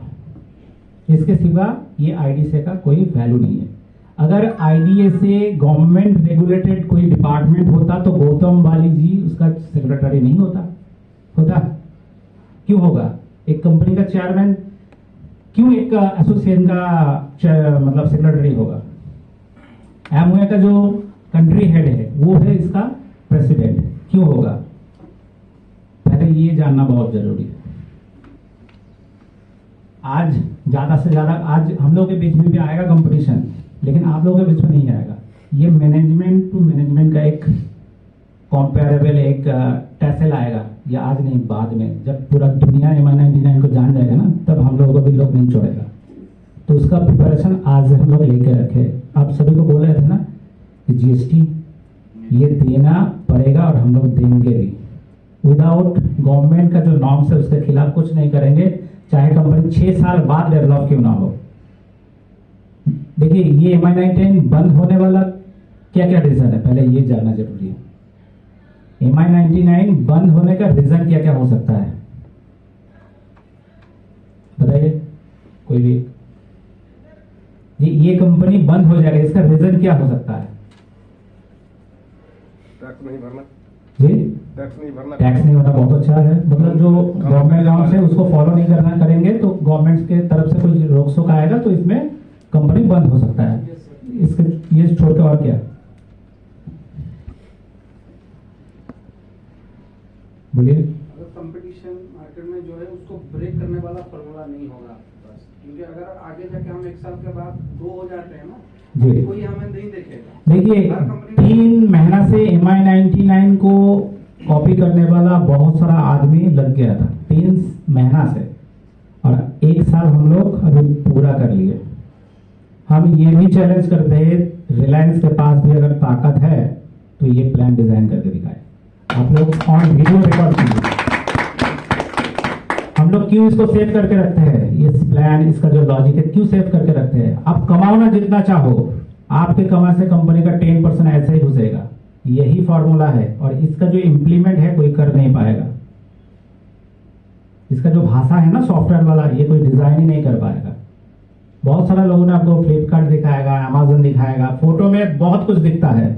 इसके सिवा ये IDSA का कोई वैल्यू नहीं है। अगर IDSA गवर्नमेंट रेगुलेटेड कोई डिपार्टमेंट होता तो गौतम बाली जी उसका सेक्रेटरी नहीं होता। क्यों होगा? एक कंपनी का चेयरमैन क्यों एक एसोसिएशन का मतलब सेक्रेटरी होगा? एमवे का जो कंट्री हेड है वो है इसका प्रेसिडेंट, क्यों होगा? पहले ये जानना बहुत जरूरी है। आज ज्यादा से ज्यादा, आज हम लोग के बीच में भी आएगा कंपटीशन, लेकिन आप लोगों के बीच में नहीं आएगा। ये मैनेजमेंट टू मैनेजमेंट का एक कॉम्पेरेबल एक टेसल आएगा, या आज नहीं बाद में, जब पूरा दुनिया MI99 को जान जाएगा ना, तब हम लोगों को भी लोग नहीं छोड़ेगा। तो उसका प्रिपरेशन आज हम लोग लेके रखे। आप सभी को बोल रहे थे ना कि GST ये देना पड़ेगा और हम लोग देंगे भी। विदाउट गवर्नमेंट का जो नॉर्म्स है उसके खिलाफ कुछ नहीं करेंगे, चाहे कंपनी 6 साल बाद डेवलप क्यों ना हो। देखिए ये MI99 बंद होने वाला क्या क्या रीजन है, पहले ये जानना जरूरी है। MI99 बंद होने का रीजन क्या क्या हो सकता है, बताइए कोई भी। ये कंपनी बंद हो जाएगा, इसका रीजन क्या हो सकता है? टैक्स नहीं भरना जी, टैक्स नहीं भरना। टैक्स नहीं होना बहुत अच्छा है। मतलब जो गवर्नमेंट नॉर्म्स है उसको फॉलो नहीं करेंगे तो गवर्नमेंट के तरफ से कोई रोक टोक आएगा तो इसमें कंपनी बंद हो सकता है। इसके ये छोड़ के और क्या बोलिए? अगर कंपटीशन मार्केट में जो है उसको ब्रेक करने वाला फॉर्मूला नहीं होगा क्योंकि अगर आगे जाके हम 1 साल के बाद 2 हो जाते हैं ना, जी कोई हमें नहीं देखेगा। देखिए हर कंपनी 3 महीना से MI99 को कॉपी करने वाला बहुत सारा आदमी लग गया था 3 महीना से, और 1 साल हम लोग अभी पूरा कर लिए। हम ये भी चैलेंज करते हैं, रिलायंस के पास भी अगर ताकत है तो ये प्लान डिजाइन करके दिखाए। आप लोग ऑन वीडियो रिकॉर्ड कीजिए। हम लोग क्यों इसको सेव करके रखते हैं, इस प्लान, इसका जो लॉजिक है क्यों सेव करके रखते हैं? आप कमाओ ना जितना चाहो, आपके कमाई से कंपनी का 10% ऐसे ही घुसेगा। यही फॉर्मूला है, और इसका जो इम्प्लीमेंट है कोई कर नहीं पाएगा। इसका जो भाषा है ना सॉफ्टवेयर वाला, ये कोई डिजाइन ही नहीं कर पाएगा। बहुत सारे लोगों ने आपको फ्लिपकार्ट दिखाएगा, अमेजन दिखाएगा, फोटो में बहुत कुछ दिखता है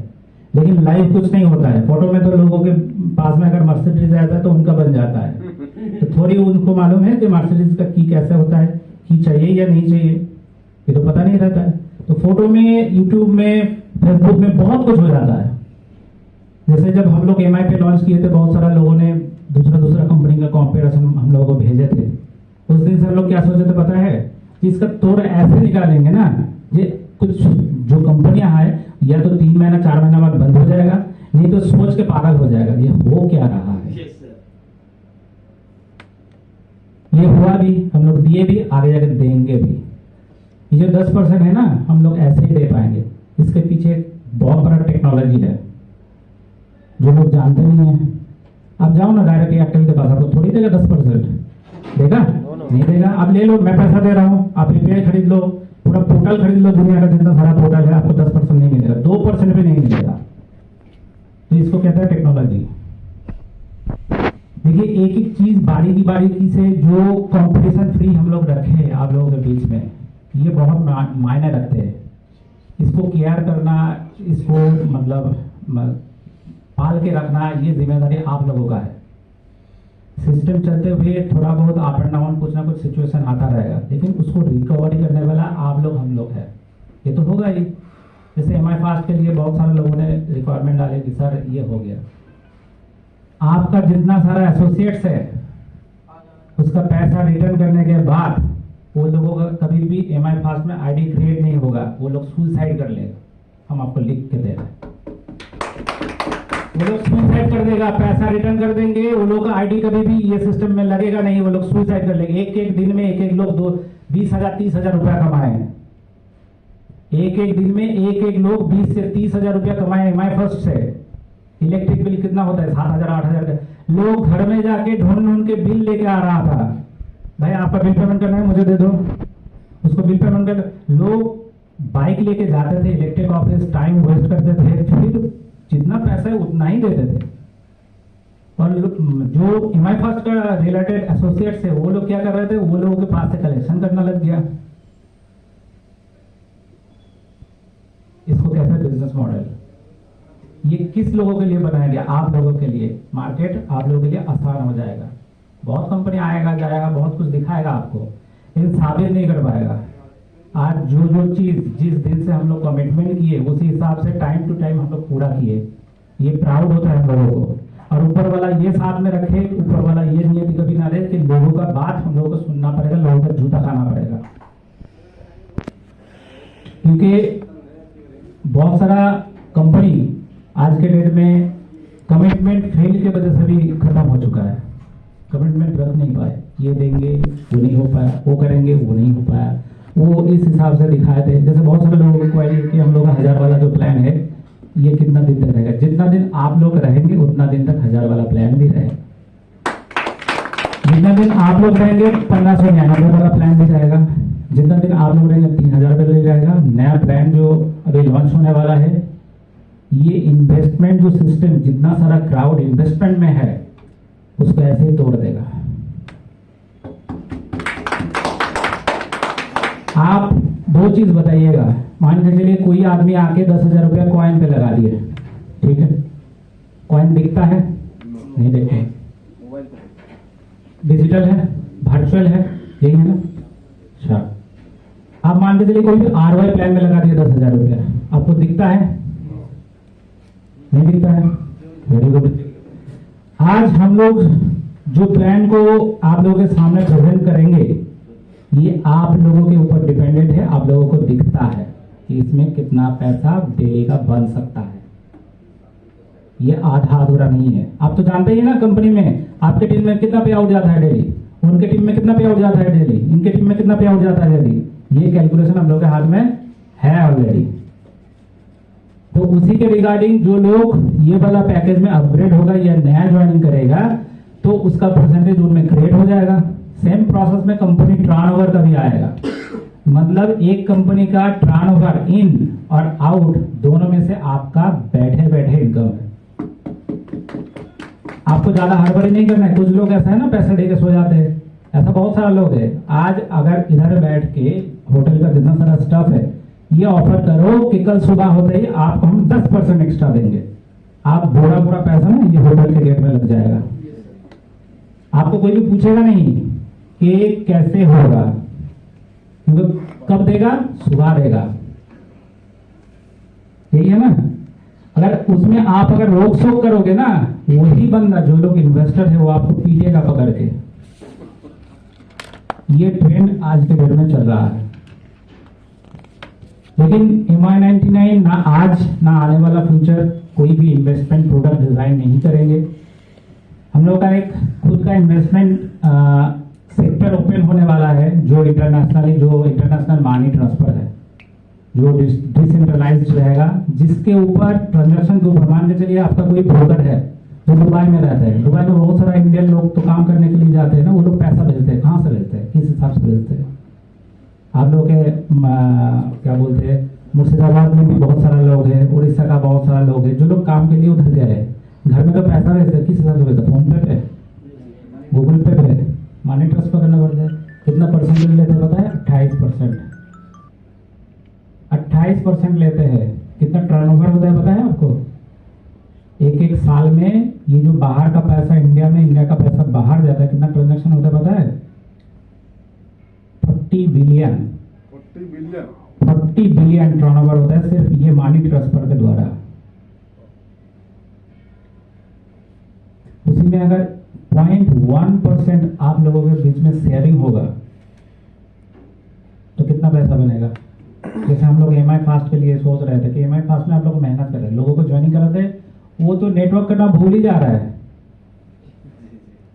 लेकिन लाइव कुछ नहीं होता है। फोटो में तो लोगों के पास में अगर मर्सिडीज रहता है तो उनका बन जाता है, तो थोड़ी उनको मालूम है कि मर्सिडीज का की कैसे होता है, की चाहिए या नहीं चाहिए, ये तो पता नहीं रहता है। तो फोटो में, यूट्यूब में, फेसबुक में बहुत कुछ हो जाता है। जैसे जब हम लोग MI पे लॉन्च किए थे, बहुत सारे लोगों ने दूसरा कंपनी का कॉम्पेरिजन हम लोगों को भेजे थे। उस दिन से हम लोग क्या सोचे थे पता है, कि इसका तोड़ ऐसे निकालेंगे ना, ये कुछ जो कंपनियां हैं या तो 3 महीना 4 महीना बाद बंद हो जाएगा, नहीं तो सोच के पागल हो जाएगा ये हो क्या रहा है। ये हुआ भी, हम लोग दिए भी, आगे जाकर देंगे भी। ये जो 10% है ना, हम लोग ऐसे ही दे पाएंगे। इसके पीछे एक बहुत बड़ा टेक्नोलॉजी है जो लोग जानते नहीं है। आप जाओ ना डायरेक्ट एयरटेल के पास, आपको थोड़ी देगा 10%, देगा? नहीं देगा। आप ले लो, मैं पैसा दे रहा हूँ, आप API खरीद लो, पूरा पोर्टल खरीद लो, दुनिया का जितना सारा पोर्टल है, आपको 10% नहीं मिलेगा, 2% भी नहीं मिलेगा। तो इसको कहते हैं टेक्नोलॉजी। देखिए एक एक चीज बारीकी से जो कंपटीशन फ्री हम लोग रखे आप लोगों के बीच में, ये बहुत मायने रखते हैं। इसको केयर करना, इसको मतलब पाल के रखना, ये जिम्मेदारी आप लोगों का है। सिस्टम चलते हुए थोड़ा बहुत अप एंड डाउन, कुछ ना कुछ सिचुएशन आता रहेगा, लेकिन उसको रिकवरी करने वाला आप लोग, हम लोग है। ये तो होगा ही। जैसे MI फास्ट के लिए बहुत सारे लोगों ने रिक्वायरमेंट डाले कि सर ये हो गया। आपका जितना सारा एसोसिएट्स है, उसका पैसा रिटर्न करने के बाद वो लोगों का कभी भी MI फास्ट में ID क्रिएट नहीं होगा, वो लोग सुसाइड कर लेगा। हम आपको लिख के दे रहे हैं, वो लोग सुसाइड कर देगा, पैसा रिटर्न कर देंगे। वो लोग का ID कभी भी ये सिस्टम में लगेगा नहीं, वो लोग सुसाइड कर लेंगे। एक दिन में एक लोग 20,000 30,000 रुपया कमाए हैं। एक दिन में एक लोग 20 से 30,000 रुपया कमाए MI फर्स्ट से। इलेक्ट्रिक बिल कितना होता है? 7,000 8,000 का। लोग घर में जाके ढूंढ के बिल लेके आ रहा था, भाई आपका बिल पेमेंट करना है, मुझे दे दो। उसको बिल पेमेंट कर, लोग बाइक लेके जाते थे इलेक्ट्रिक ऑफिस, टाइम वेस्ट करते थे, फिर जितना पैसा है उतना ही देते थे। और जो MI फर्स्ट का रिलेटेड एसोसिएट्स है, वो लोग क्या कर रहे थे, वो लोगों के पास से कलेक्शन करना लग गया। इसको कहते हैं बिजनेस मॉडल। ये किस लोगों के लिए बनाया गया? आप लोगों के लिए। मार्केट आप लोगों के लिए आसान हो जाएगा। बहुत कंपनी आएगा जाएगा, बहुत कुछ दिखाएगा आपको, लेकिन साबित नहीं कर पाएगा। आज जो चीज जिस दिन से हम लोग कमिटमेंट किए, उसी हिसाब से टाइम टू टाइम हम लोग पूरा किए। ये प्राउड होता है हम लोगों को। और ऊपर वाला ये साथ में रखे, ऊपर वाला ये नियति कभी ना ले कि लोगों का बात हम लोगों को सुनना पड़ेगा, लोगों का जूता खाना पड़ेगा। क्योंकि बहुत सारा कंपनी आज के डेट में कमिटमेंट फेल की वजह से भी खत्म हो चुका है। कमिटमेंट रख नहीं पाए, ये देंगे वो नहीं हो पाया, वो करेंगे वो नहीं हो पाया, वो इस हिसाब से दिखाए थे। जैसे बहुत सारे लोगों को क्वेरी कि हम लोग का 1000 वाला जो प्लान है ये कितना दिन तक रहेगा? जितना दिन आप लोग रहेंगे उतना दिन तक 1000 वाला प्लान भी रहेगा। जितना दिन आप लोग रहेंगे 1599 वाला प्लान भी रहेगा। जितना दिन आप लोग रहेंगे 3000 पे रहेगा। नया प्लान जो अभी लॉन्च होने वाला है, ये इन्वेस्टमेंट जो सिस्टम जितना सारा क्राउड इन्वेस्टमेंट में है उसको ऐसे ही तोड़ देगा। आप दो चीज बताइएगा, मान के चलिए कोई आदमी आके 10,000 रुपया कॉइन पे लगा दिए, ठीक है, कॉइन दिखता है? नहीं दिखता। डिजिटल है, वर्चुअल है, यही है ना? अच्छा, आप मान के चलिए कोई भी ROI प्लान में लगा दिया 10,000 रुपया, आपको दिखता है? नहीं दिखता है। Very good. आज हम लोग जो प्लान को आप लोगों के सामने प्रेजेंट करेंगे, ये आप लोगों के ऊपर डिपेंडेंट है, आप लोगों को दिखता है कि इसमें कितना पैसा डेली का बन सकता है। ये आधा अधूरा नहीं है। आप तो जानते ही ना कंपनी में आपके टीम में कितना पे आउट जाता है डेली, उनके टीम में कितना पे आउट जाता है डेली, इनके टीम में कितना पे आउट जाता है डेली। ये कैलकुलेशन हम लोग के हाथ में है ऑलरेडी। तो उसी के रिगार्डिंग जो लोग ये वाला पैकेज में अपग्रेड होगा या नया ज्वाइनिंग करेगा तो उसका परसेंटेज उनमें क्रिएट हो जाएगा। सेम प्रोसेस में कंपनी टर्नओवर का भी आएगा। मतलब एक कंपनी का टर्नओवर इन और आउट दोनों में से आपका बैठे बैठे इनकम है। आपको ज्यादा हड़बड़ी नहीं करना है। कुछ लोग ऐसा है ना पैसे दे के सो जाते हैं, ऐसा बहुत सारा लोग है। आज अगर इधर बैठ के होटल का जितना सारा स्टाफ है ये ऑफर करो कि कल सुबह होते ही आपको हम 10% एक्स्ट्रा देंगे, आप पूरा पैसा ना ये होटल के गेट में लग जाएगा। आपको कोई भी पूछेगा नहीं कि कैसे होगा, क्योंकि कब देगा, सुबह देगा। यही है ना। अगर उसमें आप अगर रोक शोक करोगे ना, वही बंदा जो लोग इन्वेस्टर है वो आपको पीटेगा पकड़ के। ये ट्रेंड आज के डेट में चल रहा है। लेकिन MI99 ना आज ना आने वाला फ्यूचर कोई भी इन्वेस्टमेंट प्रोडक्ट डिजाइन नहीं करेंगे। हम लोग का एक खुद का इन्वेस्टमेंट सेक्टर ओपन होने वाला है जो इंटरनेशनल मनी ट्रांसफर है, जो डिसेंट्रलाइज्ड रहेगा, जिसके ऊपर ट्रांजैक्शन के ऊपर मान के चलिए आपका कोई ब्रोकर है जो दुबई में रहता है। दुबई में बहुत सारा इंडियन लोग तो काम करने के लिए जाते हैं ना, वो लोग पैसा भेजते हैं। कहाँ से भेजते हैं, किस हिसाब से भेजते हैं? आप लोग के क्या बोलते हैं, मुर्शिदाबाद में भी बहुत सारा लोग है, उड़ीसा का बहुत सारा लोग है जो लोग काम के लिए उधर गए हैं। घर में तो पैसा भेजते हैं, किस हिसाब से भेजते? फोन पे, गूगल पे मनी ट्रांसफर करना पड़ता है। कितना परसेंटेज लेते हैं पता है? 28%। 28% लेते हैं। कितना टर्नओवर होता है पता है आपको? एक साल में ये जो बाहर का पैसा इंडिया में, इंडिया का पैसा बाहर जाता है, कितना ट्रांजैक्शन होता है पता है? 40 बिलियन 40 बिलियन टर्नओवर होता है सिर्फ ये मनी ट्रांसफर के द्वारा। उसी में अगर 0.1% आप लोगों के बीच में शेयरिंग होगा तो कितना पैसा बनेगा? जैसे हम लोग MI फास्ट के लिए सोच रहे थे कि MI फास्ट में आप लोग मेहनत कर रहे हैं, लोगों को ज्वाइनिंग कराते हैं, वो तो नेटवर्क करना भूल ही जा रहा है।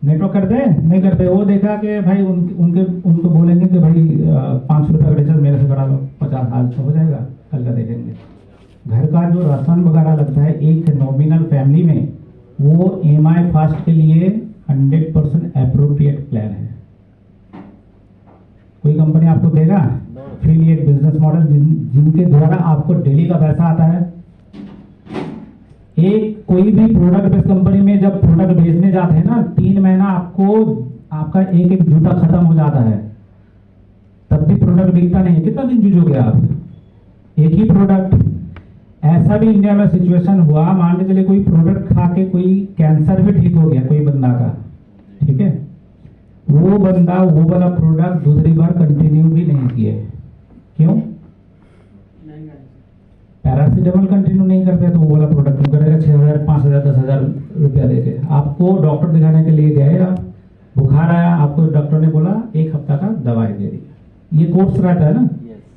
नेटवर्क करते नहीं करते। वो देखा कि भाई उनको बोलेंगे कि भाई 500 रुपये का रिचार्ज मेरे से करा लो, 50 आज तो हो जाएगा, कल का देखेंगे। घर का जो राशन वगैरह लगता है एक नॉमिनल फैमिली में, वो MI फास्ट के लिए 100% एप्रोप्रिएट प्लान है। कोई कंपनी आपको देगा एफिलिएट बिजनेस मॉडल जिनके द्वारा आपको डेली का पैसा आता है। एक कोई भी प्रोडक्ट बेस्ड कंपनी में जब प्रोडक्ट बेचने जाते हैं ना, 3 महीना आपका एक जूता खत्म हो जाता है, तब भी प्रोडक्ट बिकता नहीं है। कितना दिन जूझोगे आप एक ही प्रोडक्ट? ऐसा भी इंडिया में सिचुएशन हुआ, मान के चलिए कोई प्रोडक्ट खा के कोई कैंसर भी ठीक हो गया कोई बंदा का, ठीक है, वो बंदा वो वाला प्रोडक्ट दूसरी बार कंटिन्यू भी नहीं किए। क्यों? पैरासिटामोल कंटिन्यू नहीं करते तो वो वाला प्रोडक्ट क्यों करेगा? 6,000 5,000 10,000 रुपया देके आपको डॉक्टर दिखाने के लिए गए, आप बुखार आया, आपको डॉक्टर ने बोला 1 हफ्ता का दवाई दे दी। ये कोर्स रहता है ना।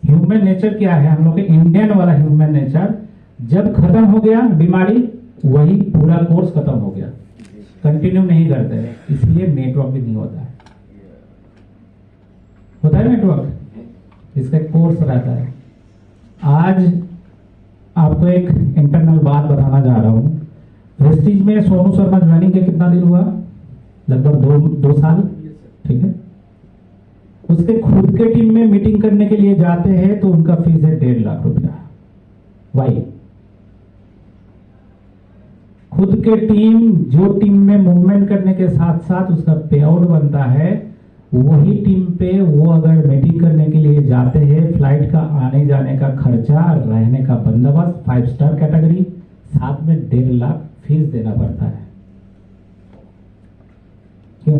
ह्यूमन नेचर क्या है, हम लोग के इंडियन वाला ह्यूमन नेचर, जब खत्म हो गया बीमारी वही पूरा कोर्स खत्म हो गया, कंटिन्यू नहीं करते हैं, इसलिए नेटवर्क भी नहीं होता है। होता है नेटवर्क, इसका कोर्स रहता है। आज आपको एक इंटरनल बात बताना जा रहा हूं। वेस्टीज में सोनू शर्मा ज्वाइनिंग के कितना दिन हुआ? लगभग 2 साल, ठीक है। उसके खुद के टीम में मीटिंग करने के लिए जाते हैं तो उनका फीस है 1.5 लाख रुपया। वाई? खुद के जो टीम में मूवमेंट करने के साथ साथ उसका पे आउट बनता है, वही टीम पे वो अगर मीटिंग करने के लिए जाते हैं, फ्लाइट का आने जाने का खर्चा, रहने का बंदोबस्त, 5 स्टार कैटेगरी, साथ में 1.5 लाख फीस देना पड़ता है। क्यों?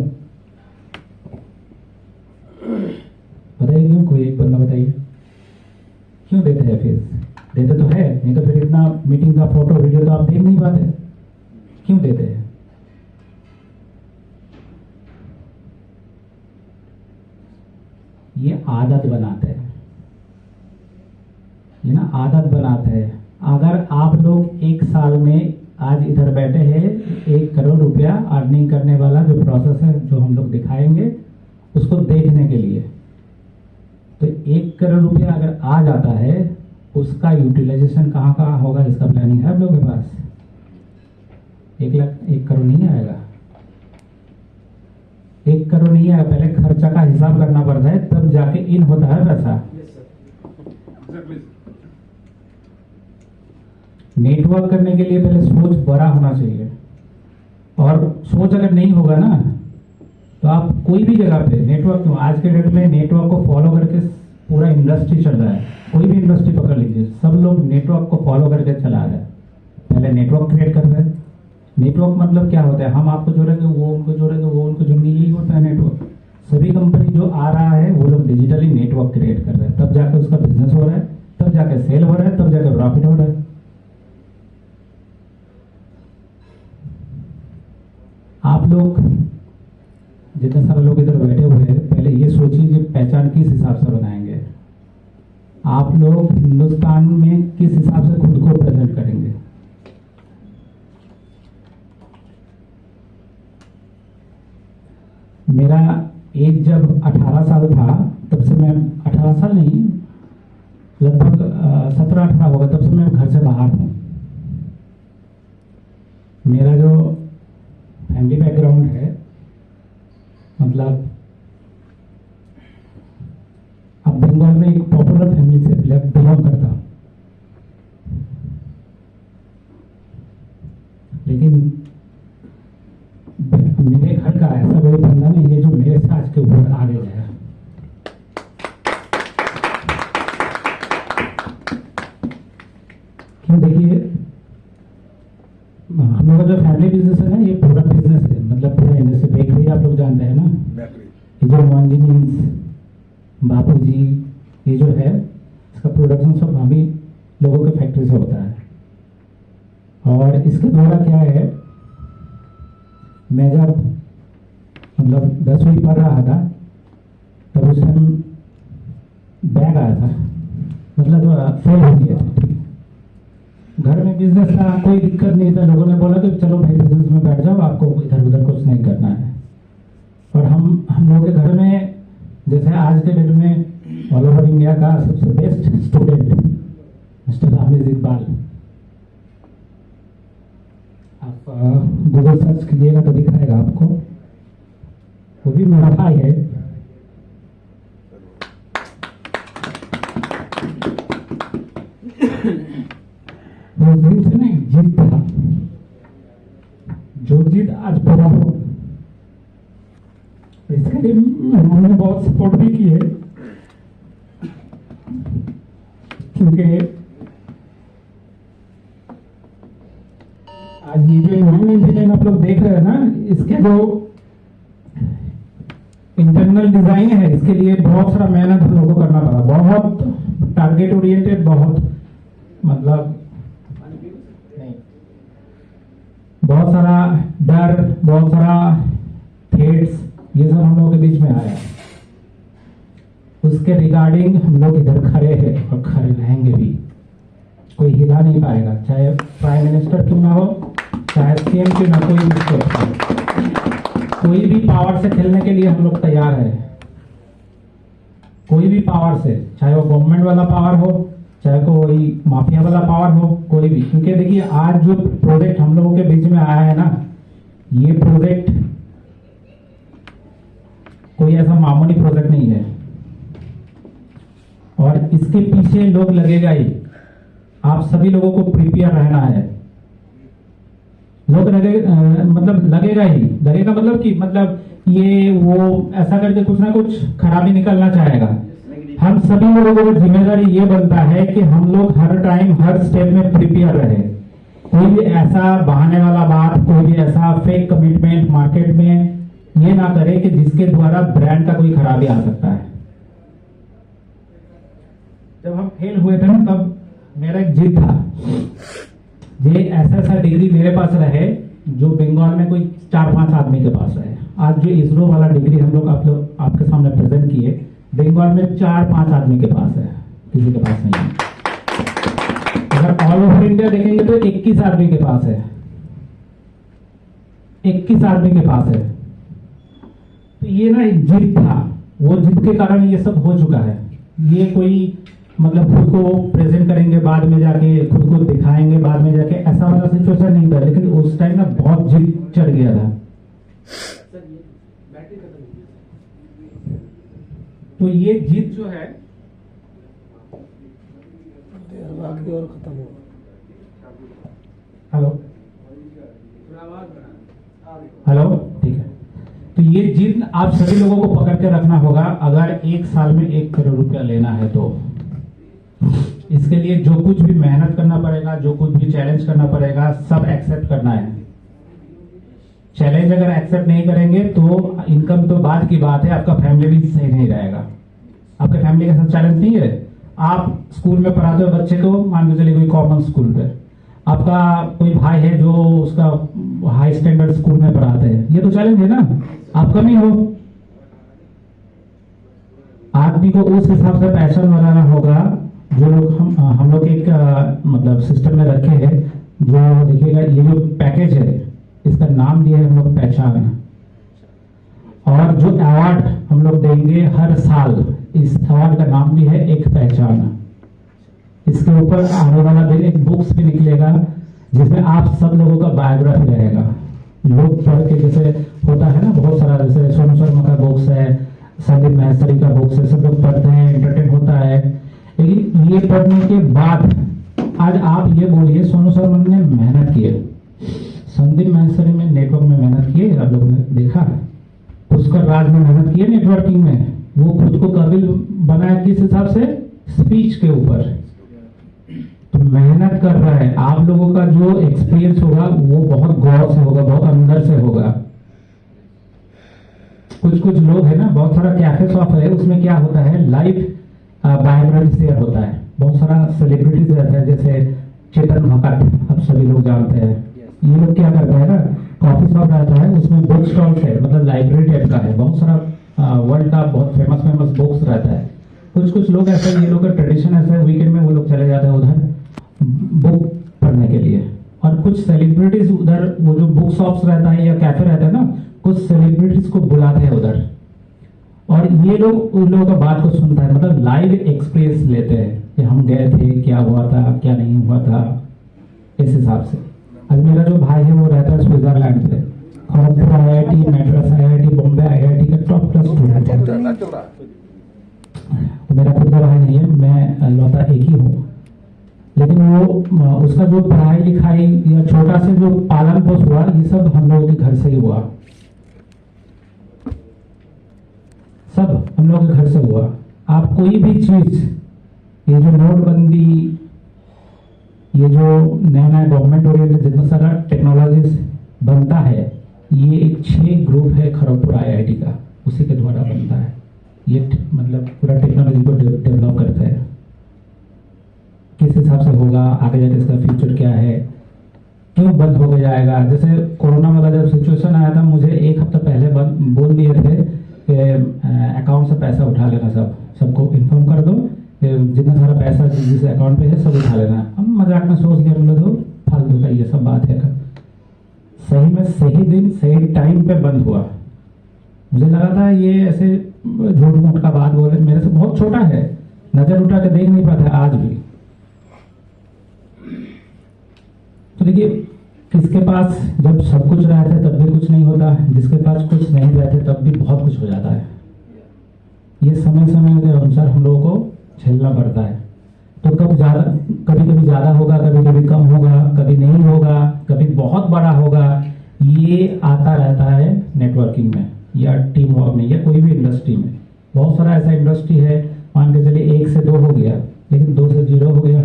बताइए क्यों? कोई एक बंदा बताइए क्यों देते हैं फीस? देते तो है, नहीं तो फिर इतना मीटिंग का फोटो वीडियो तो आप देख नहीं पाते। क्यों देते हैं? ये आदत बनाते हैं, ये ना आदत बनाते हैं। अगर आप लोग एक साल में आज इधर बैठे हैं 1 करोड़ रुपया अर्निंग करने वाला जो प्रोसेस है जो हम लोग दिखाएंगे उसको देखने के लिए, तो 1 करोड़ रुपया अगर आ जाता है उसका यूटिलाइजेशन कहाँ कहाँ होगा इसका प्लानिंग है आप लोगों के पास? 1 करोड़ नहीं आएगा, 1 करोड़ नहीं आएगा। पहले खर्चा का हिसाब करना पड़ता है तब जाके इन होता है पैसा। नेटवर्क करने के लिए पहले सोच बड़ा होना चाहिए, और सोच अगर नहीं होगा ना तो आप कोई भी जगह पे नेटवर्क, आज के डेट में नेटवर्क को फॉलो करके पूरा इंडस्ट्री चल रहा है। कोई भी इंडस्ट्री पकड़ लीजिए, सब लोग नेटवर्क को फॉलो करके चला रहे हैं। पहले नेटवर्क क्रिएट कर रहे हैं। नेटवर्क मतलब क्या होता है? हम आपको जोड़ेंगे, वो उनको जोड़ेंगे, वो उनको जोड़ेंगे, यही होता है नेटवर्क। सभी कंपनी जो आ रहा है वो लोग डिजिटली नेटवर्क क्रिएट कर रहे हैं, तब जाके उसका बिजनेस हो रहा है, तब जाके सेल हो रहा है, तब जाके प्रॉफिट हो रहा है। आप लोग जितने सारे लोग इधर बैठे हुए हैं, पहले ये सोचिए कि पहचान किस हिसाब से बनाएंगे। आप लोग हिंदुस्तान में किस हिसाब से खुद को प्रेजेंट करेंगे? मेरा एज जब 18 साल था तब से मैं 18 साल नहीं, लगभग 17-18 होगा, तब से मैं घर से बाहर हूँ। मेरा जो फैमिली बैकग्राउंड है, मतलब अब बंगाल में एक पॉपुलर फैमिली से बिलोंग करता हूँ, लेकिन मेरे घर का ऐसा कोई बंदा नहीं है जो मेरे से आज के ऊपर आगे जाए। क्यों? देखिए, हम लोग का जो फैमिली बिजनेस है ना, ये पूरा बिजनेस है, मतलब पूरा इंडस्ट्री। बेकरी आप लोग जानते हैं ना, ये जो मोहनजी, बापू जी, ये जो है इसका प्रोडक्शन सब हम ही लोगों के फैक्ट्री से होता है। और इसके द्वारा क्या है, मैं जब मतलब 10वीं पढ़ रहा था तब उस टाइम बैग आया था, मतलब फेल हो गया था। ठीक, घर में बिजनेस था, कोई दिक्कत नहीं था। लोगों ने बोला कि चलो भाई बिजनेस में बैठ जाओ, आपको इधर उधर कुछ नहीं करना है। और हम लोगों के घर में, जैसे आज के डेट में ऑल ओवर इंडिया का सबसे best student mister Hamid Iqbal, आप गूगल सर्च कीजिएगा तो दिखाएगा आपको, वो भी मेरा भाई है। उस दिन से ना एक जीत था, जो जीत आज पूरा हो, इसके लिए उन्होंने बहुत सपोर्ट भी की है, क्योंकि आज ये जो इन्वायरमेंट डिजाइन आप लोग देख रहे हैं ना, इसके जो इंटरनल डिजाइन है, इसके लिए बहुत सारा मेहनत हम लोगों को करना पड़ा, बहुत टारगेट ओरिएंटेड, बहुत मतलब नहीं, बहुत सारा डर, बहुत सारा थ्रेट्स, ये सब हम लोगों के बीच में आया। उसके रिगार्डिंग हम लोग इधर खड़े हैं और खड़े रहेंगे भी। कोई हिला नहीं पाएगा, चाहे प्राइम मिनिस्टर क्यों ना हो, चाहे सीएम क्यों ना, कोई कोई भी पावर से खेलने के लिए हम लोग तैयार है। कोई भी पावर से, चाहे वो गवर्नमेंट वाला पावर हो, चाहे कोई माफिया वाला पावर हो, कोई भी। क्योंकि देखिए, आज जो प्रोजेक्ट हम लोगों के बीच में आया है ना, ये प्रोजेक्ट कोई ऐसा मामूली प्रोजेक्ट नहीं है, और इसके पीछे लोग लगेगा ही। आप सभी लोगों को प्रिपेयर रहना है। लोग मतलब लगेगा ही, लगेगा मतलब कि मतलब ये वो ऐसा करके कुछ ना कुछ खराबी निकलना चाहेगा। हम सभी लोगों की जिम्मेदारी ये बनता है कि हम लोग हर टाइम हर स्टेप में प्रिपेयर रहे। कोई भी ऐसा बहाने वाला बात, कोई भी ऐसा फेक कमिटमेंट मार्केट में ये ना करे कि जिसके द्वारा ब्रांड का कोई खराबी आ सकता है। जब हम फेल हुए थे ना, तब मेरा एक जिद था, ये ऐसा डिग्री मेरे पास रहे जो बंगाल में कोई 4-5 आदमी के पास रहे। आज जो इसरो वाला डिग्री हम लोग आपके सामने प्रेजेंट किए, बंगाल में 4-5 आदमी के पास है, किसी के पास नहीं है। अगर ऑल ओवर इंडिया देखेंगे तो 21 आदमी के पास है, 21 आदमी के पास है। तो ये ना एक जिद था, वो जिद के कारण ये सब हो चुका है। ये कोई मतलब खुद को प्रेजेंट करेंगे बाद में जाके, खुद को दिखाएंगे बाद में जाके, ऐसा वाला सिचुएशन नहीं था। लेकिन उस टाइम ना बहुत जिद चढ़ गया था। तो ये जिद जो है और खत्म हो। हेलो हेलो, ठीक है। तो ये जिद आप सभी लोगों को पकड़ के रखना होगा। अगर एक साल में 1 करोड़ रुपया लेना है तो इसके लिए जो कुछ भी मेहनत करना पड़ेगा, जो कुछ भी चैलेंज करना पड़ेगा, सब एक्सेप्ट करना है। चैलेंज अगर एक्सेप्ट नहीं करेंगे तो इनकम तो बाद की बात है, आपका फैमिली भी सही नहीं रहेगा। आपके फैमिली के साथ चैलेंज नहीं है। आप स्कूल में पढ़ाते हो बच्चे को, मान के चलिए कोई कॉमन स्कूल पे, आपका कोई भाई है जो उसका हाई स्टैंडर्ड स्कूल में पढ़ाते हैं, ये तो चैलेंज है ना। आप कमी हो, आदमी को उस हिसाब से पैशन बनाना होगा। जो लोग हम लोग एक मतलब सिस्टम में रखे हैं, जो देखिएगा ये जो पैकेज है इसका नाम दिया है हम लोग पहचान। और जो अवार्ड हम लोग देंगे हर साल, इस अवार्ड का नाम भी है एक पहचान। इसके ऊपर आने वाला दिन एक बुक्स भी निकलेगा जिसमें आप सब लोगों का बायोग्राफी रहेगा। लोग पढ़ के, जैसे होता है ना बहुत सारा, जैसे सोनू शर्मा का बुक्स है, संदीप महसरी का बुक्स है, सब लोग पढ़ते हैं, एंटरटेन होता है। लेकिन ये पढ़ने के बाद आज आप ये बोलिए, सोनू शर्मा ने मेहनत की है, संदीप महसरी में नेटवर्क में मेहनत की है, आप लोगों ने देखा। पुष्कर राज ने मेहनत की है नेटवर्किंग में, वो खुद को काबिल बनाया किस हिसाब से, स्पीच के ऊपर। तो मेहनत कर रहा है। आप लोगों का जो एक्सपीरियंस होगा वो बहुत गौर से होगा, बहुत अंदर से होगा। कुछ लोग है ना, बहुत सारा कैफे शॉप है, उसमें क्या होता है, लाइव बायोग्राफी शेयर होता है। बहुत सारा सेलिब्रिटीज रहता है, जैसे चेतन भगत आप सभी लोग जानते हैं। ये लोग क्या करते हैं ना, कॉफी शॉप रहता है, उसमें बुक स्टॉल है, मतलब लाइब्रेरी टाइप का है, बहुत सारा वर्ल्ड का बहुत फेमस बुक्स रहता है। कुछ लोग ऐसा, ये लोग का ट्रेडिशन ऐसा है, वीकेंड में वो लोग चले जाते हैं उधर बुक पढ़ने के लिए। और कुछ सेलिब्रिटीज उधर, वो जो बुक शॉप्स रहता है या कैफे रहता है ना, कुछ सेलिब्रिटीज को बुलाते हैं उधर, और ये लोग उन लोगों का बात को सुनता है, मतलब लाइव एक्सपीरियंस लेते हैं कि हम गए थे, क्या हुआ था, क्या नहीं हुआ था, इस हिसाब से। आज मेरा जो भाई है वो रहता है स्विट्जरलैंड पे, Kharagpur IIT, Madras IIT, Bombay IIT का टॉप क्लास स्टूडेंट है। तो मेरा खुद का भाई नहीं है, मैं लौता एक ही हूँ। लेकिन वो उसका जो पढ़ाई लिखाई या छोटा से जो पालन पोष हुआ, ये सब हम लोगों के घर से ही हुआ, सब हम लोगों के घर से हुआ। आप कोई भी चीज, ये जो नोटबंदी, ये जो नया गवर्नमेंट ओरिएंटेड जितना सारा टेक्नोलॉजीज बनता है, ये एक 6 ग्रुप है खड़गपुर IIT का, उसी के द्वारा बनता है। ये मतलब पूरा टेक्नोलॉजी को डेवलप करता है। किस हिसाब से होगा आगे जाके, इसका फ्यूचर क्या है, क्यों बंद हो जाएगा। जैसे कोरोना वाला जब सिचुएशन आया था, मुझे 1 हफ्ता पहले बोल दिए थे कि अकाउंट से पैसा उठा लेना, सबको इन्फॉर्म कर दो कि जितना सारा पैसा जिस अकाउंट पे है सब उठा लेना। हम मजाक में सोच लिया, हमने तो फालतू का ये सब बात है। सही में सही दिन सही टाइम पे बंद हुआ। मुझे लगा था ये ऐसे झूठ मूठ का बात बोले, मेरे से बहुत छोटा है, नजर उठा के देख नहीं पाता आज भी। तो देखिए, किसके पास जब सब कुछ रहता है तब भी कुछ नहीं होता, जिसके पास कुछ नहीं रहते तब भी बहुत कुछ हो जाता है। ये समय के अनुसार हम लोगों को झेलना पड़ता है। तो कभी कभी ज्यादा होगा, कभी कभी कम होगा, कभी नहीं होगा, कभी बहुत बड़ा होगा। ये आता रहता है नेटवर्किंग में या टीम वर्क में या कोई भी इंडस्ट्री में। बहुत सारा ऐसा इंडस्ट्री है, मान के चलिए 1 से 2 हो गया, लेकिन 2 से 0 हो गया।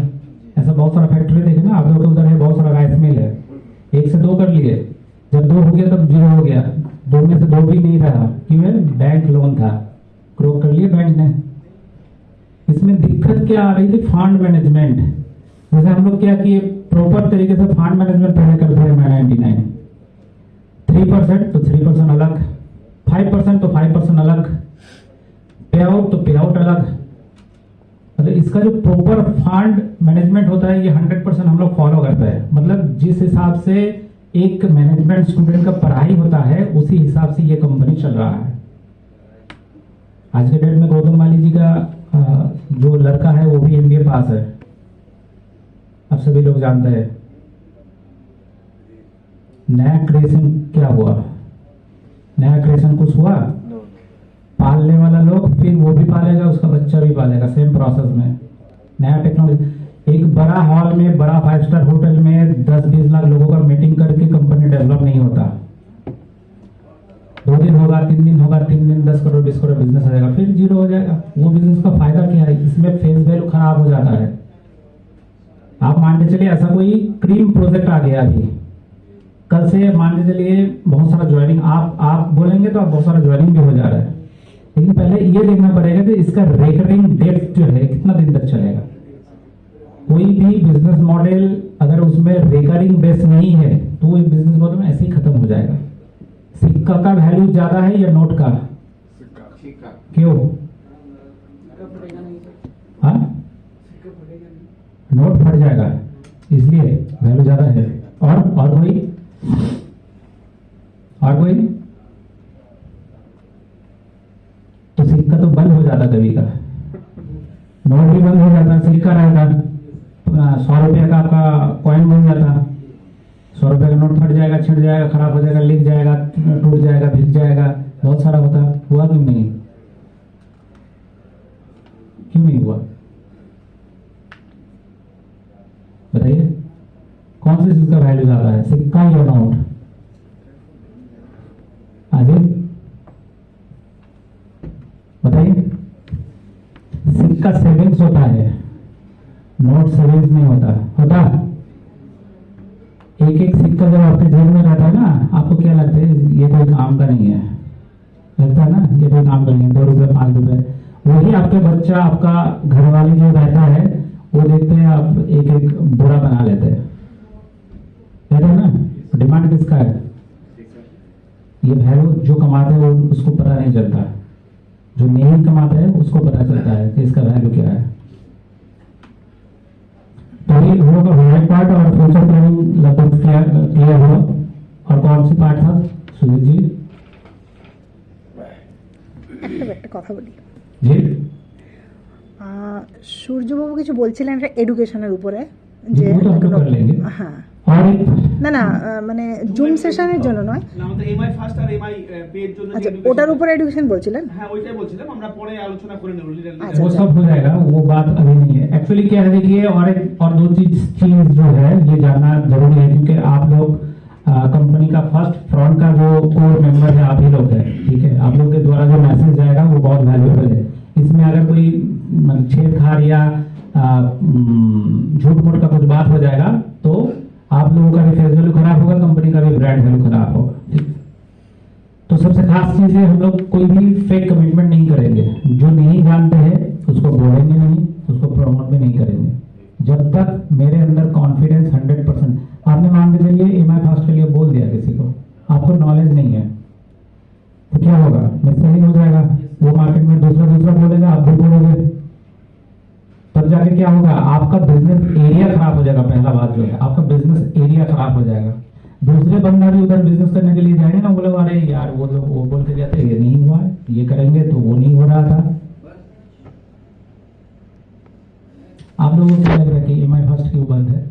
ऐसा बहुत सारा फैक्ट्री देखे ना आप लोग, उधर है बहुत सारा राइस मिल है, 1 से 2 कर लिए, जब 2 हो गया तब 0 हो गया, 2 में से 2 भी नहीं रहा। क्यों है? बैंक लोन था, क्रोक कर लिए बैंक ने। इसमें दिक्कत क्या आ रही थी? Fund management. जैसे हम लोग क्या किए, प्रॉपर तरीके से फंड मैनेजमेंट पहले करते हैं 99, 3% तो 3% अलग, 5% तो 5% अलग, पे आउट, तो पे आउट अलग। मतलब इसका जो प्रॉपर फंड मैनेजमेंट होता है ये 100% हम लोग फॉलो करते हैं। मतलब जिस हिसाब से एक मैनेजमेंट स्टूडेंट का पढ़ाई होता है उसी हिसाब से ये कंपनी चल रहा है। आज के डेट में गौतम माली जी का जो लड़का है वो भी MBA पास है, आप सभी लोग जानते हैं। नया क्रिएशन क्या हुआ? नया क्रिएशन कुछ हुआ? पालने वाला लोग, फिर वो भी पालेगा, उसका बच्चा भी पालेगा, सेम प्रोसेस में। नया टेक्नोलॉजी, एक बड़ा हॉल में, बड़ा 5 स्टार होटल में 10-20 लाख लोगों का मीटिंग करके कंपनी डेवलप नहीं होता। 2 दिन होगा, 3 दिन होगा, 3 दिन 10 करोड़ 20 करोड़ बिजनेस हो जाएगा, फिर जीरो हो जाएगा। वो बिजनेस का फायदा क्या है? इसमें फेस वैल्यू खराब हो जाता है। आप मान के चलिए ऐसा कोई क्रीम प्रोजेक्ट आ गया अभी, कल से मान के चलिए बहुत सारा ज्वाइनिंग, आप बोलेंगे तो आप बहुत सारा ज्वाइनिंग भी हो जा रहा है, लेकिन पहले ये देखना पड़ेगा कि इसका रेकरिंग डेट जो है कितना दिन तक चलेगा। कोई भी बिजनेस मॉडल अगर उसमें रेकरिंग बेस नहीं है तो वो बिजनेस मॉडल में ऐसे ही खत्म हो जाएगा। सिक्का का वैल्यू ज्यादा है या नोट का? सिक्का। क्यों? फटेगा नहीं सर, हाँ, सिक्का फटेगा नहीं। नोट फट जाएगा, इसलिए वैल्यू ज्यादा है। और कोई तो सिक्का तो बंद हो जाता कभी का, नोट भी बंद हो जाता, सिक्का रहता, 100 रुपये का आपका कॉइन बन जाता, 100 रुपये का नोट फट जाएगा, छिड़ जाएगा, खराब हो जाएगा, लिख जाएगा, टूट जाएगा, भिग जाएगा, बहुत सारा होता। हुआ क्यों नहीं? क्यों नहीं हुआ बताइए? कौन सी चीज का वैल्यू ज्यादा है, सिक्का या नोट? आगे बताइए। सिक्का सेविंग्स होता है, नोट सेविंग्स नहीं होता। एक एक सिक्का जब आपके जेब में रहता है ना, आपको क्या लगता है? ये कोई काम का नहीं है, लगता है ना ये कोई काम का नहीं है। 2 रुपए 5 रुपए, वही आपके बच्चा, आपका घरवाली जो रहता है वो देखते हैं आप एक एक बुरा बना लेते हैं, कहते हैं ना। डिमांड किसका है? ये वैल्यू जो कमाते हैं वो उसको पता नहीं चलता, जो नहीं कमाता है उसको पता चलता है कि इसका वैल्यू क्या है। तो ये हम लोग का व्हाइट पार्ट और फ्यूचर प्लानिंग लगभग क्लियर हुआ। और कौन सी पार्ट था सुजीत जी? একটা কথা বলি। जी সূর্যবাবু কিছু বলছিলেন এটা এডুকেশনের উপরে, যে वो तो हम लोग कर लेंगे। হ্যাঁ और एक না না মানে জুম সেশনের জন্য নয়, না, আমাদের এমআই ফার্স্ট আর এমআই পের জন্য যে আচ্ছা education- ওটার উপরে এডুকেশন বলছিলেন। হ্যাঁ ওইটাই বলছিলাম, আমরা পরে আলোচনা করে নেব লিটারালি। अच्छा। वो सब हो जाएगा, वो बात अभी नहीं है। एक्चुअली क्या है देखिए, और 2 चीज जो है ये जानना जरूरी है, क्योंकि आप लोग कंपनी का फर्स्ट फ्रंट का जो कोर मेंबर है आप ही लोग हैं, ठीक है। आप लोग के द्वारा जो मैसेज जाएगा वो बहुत वैल्यूएबल है। इसमें अगर कोई छेड़छाड़ या झूठ मूठ का कुछ बात हो जाएगा तो आप लोगों का भी फेस वैल्यू खराब होगा, कंपनी का भी ब्रांड वैल्यू खराब होगा, ठीक। तो सबसे खास चीज है, हम लोग कोई भी फेक कमिटमेंट नहीं करेंगे। जो नहीं जानते हैं उसको बोलेंगे नहीं, उसको प्रमोट भी नहीं करेंगे जब तक मेरे अंदर कॉन्फिडेंस 100%। आपने मान के चलिए एमआई फास्ट के लिए बोल दिया किसी को, आपको नॉलेज नहीं है तो क्या होगा? मिससेलिंग हो जाएगा, वो मार्केट में दूसरा बोलेगा, आप भी बोलोगे, तब जाके क्या होगा? आपका बिजनेस एरिया खराब हो जाएगा। पहला बात जो है, आपका बिजनेस एरिया खराब हो जाएगा। दूसरे बंदा भी उधर बिजनेस करने के लिए जाएंगे ना, बोले अरे यार वो लोग वो बोल के जाते ये नहीं हुआ है, ये करेंगे तो वो नहीं हो रहा था। आप लोगों को क्या लग रहा है कि एमआई फर्स्ट क्यों बंद है?